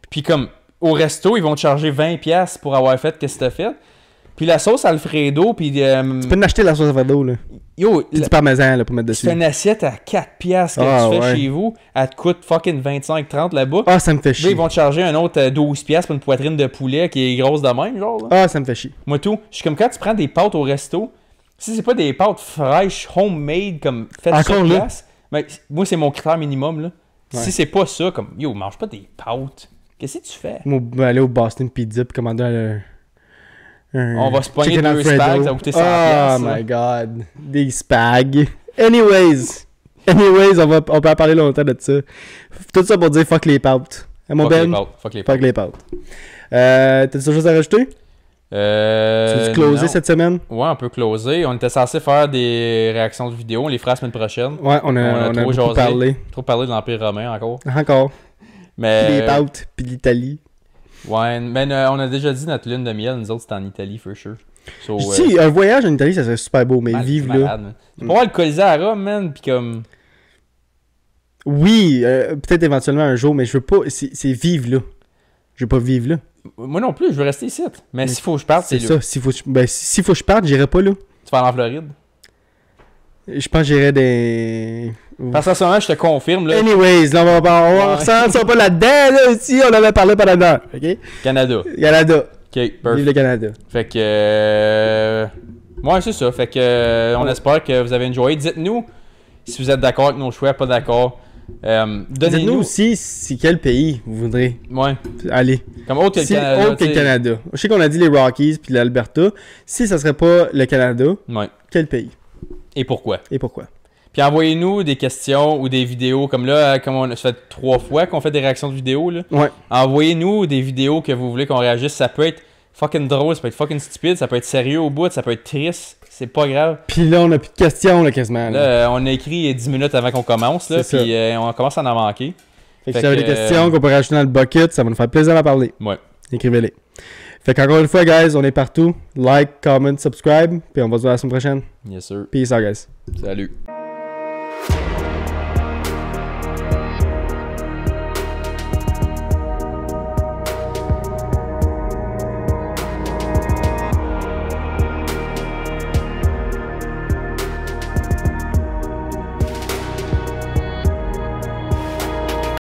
Speaker 2: Puis comme, au resto, ils vont te charger 20 piastres pour avoir fait qu'est-ce que t'as fait. Puis la sauce Alfredo, puis...
Speaker 1: Tu peux en acheter la sauce Alfredo, là.
Speaker 2: yo,
Speaker 1: Puis du parmesan, là, pour mettre dessus.
Speaker 2: c'est une assiette à 4 piastres que
Speaker 1: Ah,
Speaker 2: tu fais
Speaker 1: ouais.
Speaker 2: chez vous. Elle te coûte fucking 25-30 là-bas.
Speaker 1: Ah, ça me fait
Speaker 2: Là,
Speaker 1: chier.
Speaker 2: ils vont te charger un autre 12 piastres pour une poitrine de poulet qui est grosse de même, genre. Là.
Speaker 1: Ah, ça me fait chier.
Speaker 2: Moi, tout. Je suis comme quand tu prends des pâtes au resto, si c'est pas des pâtes fraîches, homemade, comme faites
Speaker 1: Encore
Speaker 2: sur
Speaker 1: là?
Speaker 2: place, ben, moi, c'est mon critère minimum, là.
Speaker 1: Ouais.
Speaker 2: Si c'est pas ça, comme, yo, mange pas des pâtes. Qu'est-ce que tu fais?
Speaker 1: Moi, aller au Boston Pizza puis commander un
Speaker 2: On va se pogner
Speaker 1: chicken
Speaker 2: 2
Speaker 1: Alfredo.
Speaker 2: spags, ça va coûter 100
Speaker 1: Oh
Speaker 2: piastres,
Speaker 1: my
Speaker 2: là.
Speaker 1: god. Des spags. Anyways, on peut en parler longtemps de ça. Tout ça pour dire fuck les pâtes. Hein, mon
Speaker 2: Fuck les
Speaker 1: Ben?
Speaker 2: pâtes. Fuck les
Speaker 1: Fuck
Speaker 2: pâtes.
Speaker 1: les pâtes. T'as d'autres choses à rajouter? Tu veux closer
Speaker 2: non.
Speaker 1: cette semaine?
Speaker 2: Ouais, on peut closer. On était censé faire des réactions de vidéo. On les fera la semaine prochaine.
Speaker 1: Ouais, on a
Speaker 2: trop
Speaker 1: beaucoup
Speaker 2: jasé.
Speaker 1: parlé.
Speaker 2: Trop parlé de l'Empire romain encore.
Speaker 1: Encore.
Speaker 2: Mais.
Speaker 1: Les pâtes, puis l'Italie.
Speaker 2: Ouais, mais on a déjà dit notre lune de miel, nous autres, c'était en Italie, for sure. So,
Speaker 1: Si, un voyage en Italie, ça serait super beau, mais vivre là.
Speaker 2: Man. Tu peux voir le Colisée à Rome, man, pis comme.
Speaker 1: Oui, peut-être éventuellement un jour, mais je veux pas. C'est vivre là. Je veux pas vivre là.
Speaker 2: Moi non plus, je veux rester ici. Mais s'il faut que je parte, c'est
Speaker 1: ça.
Speaker 2: là.
Speaker 1: S'il faut que je parte, j'irai pas là.
Speaker 2: Tu vas aller en Floride?
Speaker 1: Je pense que j'irai des.
Speaker 2: Parce qu'en ce moment, je te confirme, là.
Speaker 1: Anyways, là, on va ressentir pas là-dedans, là, si on avait parlé pendant une heure, ok?
Speaker 2: Canada.
Speaker 1: Canada.
Speaker 2: Ok, perfect.
Speaker 1: Vive le Canada.
Speaker 2: Fait que. Ouais, c'est ça. Fait que. On espère que vous avez enjoyé. Dites-nous si vous êtes d'accord avec nos choix, pas d'accord.
Speaker 1: Dites-nous
Speaker 2: Donnez-nous
Speaker 1: aussi si quel pays vous voudrez
Speaker 2: Ouais.
Speaker 1: aller.
Speaker 2: Comme autre que le
Speaker 1: Si,
Speaker 2: Canada.
Speaker 1: autre que le
Speaker 2: t'sais.
Speaker 1: Canada. Je sais qu'on a dit les Rockies puis l'Alberta. Si ça serait pas le Canada,
Speaker 2: Ouais.
Speaker 1: quel pays?
Speaker 2: Et pourquoi?
Speaker 1: Et pourquoi?
Speaker 2: Puis envoyez-nous des questions ou des vidéos comme là, ça fait 3 fois qu'on fait des réactions de vidéos là.
Speaker 1: Ouais.
Speaker 2: Envoyez-nous des vidéos que vous voulez qu'on réagisse. Ça peut être fucking drôle, ça peut être fucking stupide, ça peut être sérieux au bout, ça peut être triste. C'est pas grave.
Speaker 1: Puis là, on a plus de questions, là, quasiment. Là.
Speaker 2: Là, on a écrit 10 minutes avant qu'on commence, là,
Speaker 1: C'est
Speaker 2: puis on commence à en manquer.
Speaker 1: Fait que si vous avez des questions qu'on peut rajouter dans le bucket, ça va nous faire plaisir d'en parler.
Speaker 2: Ouais.
Speaker 1: Écrivez-les. Fait qu'encore une fois, guys, on est partout. Like, comment, subscribe. Puis on va se voir la semaine prochaine.
Speaker 2: Yes, sir.
Speaker 1: Peace out, guys.
Speaker 2: Salut.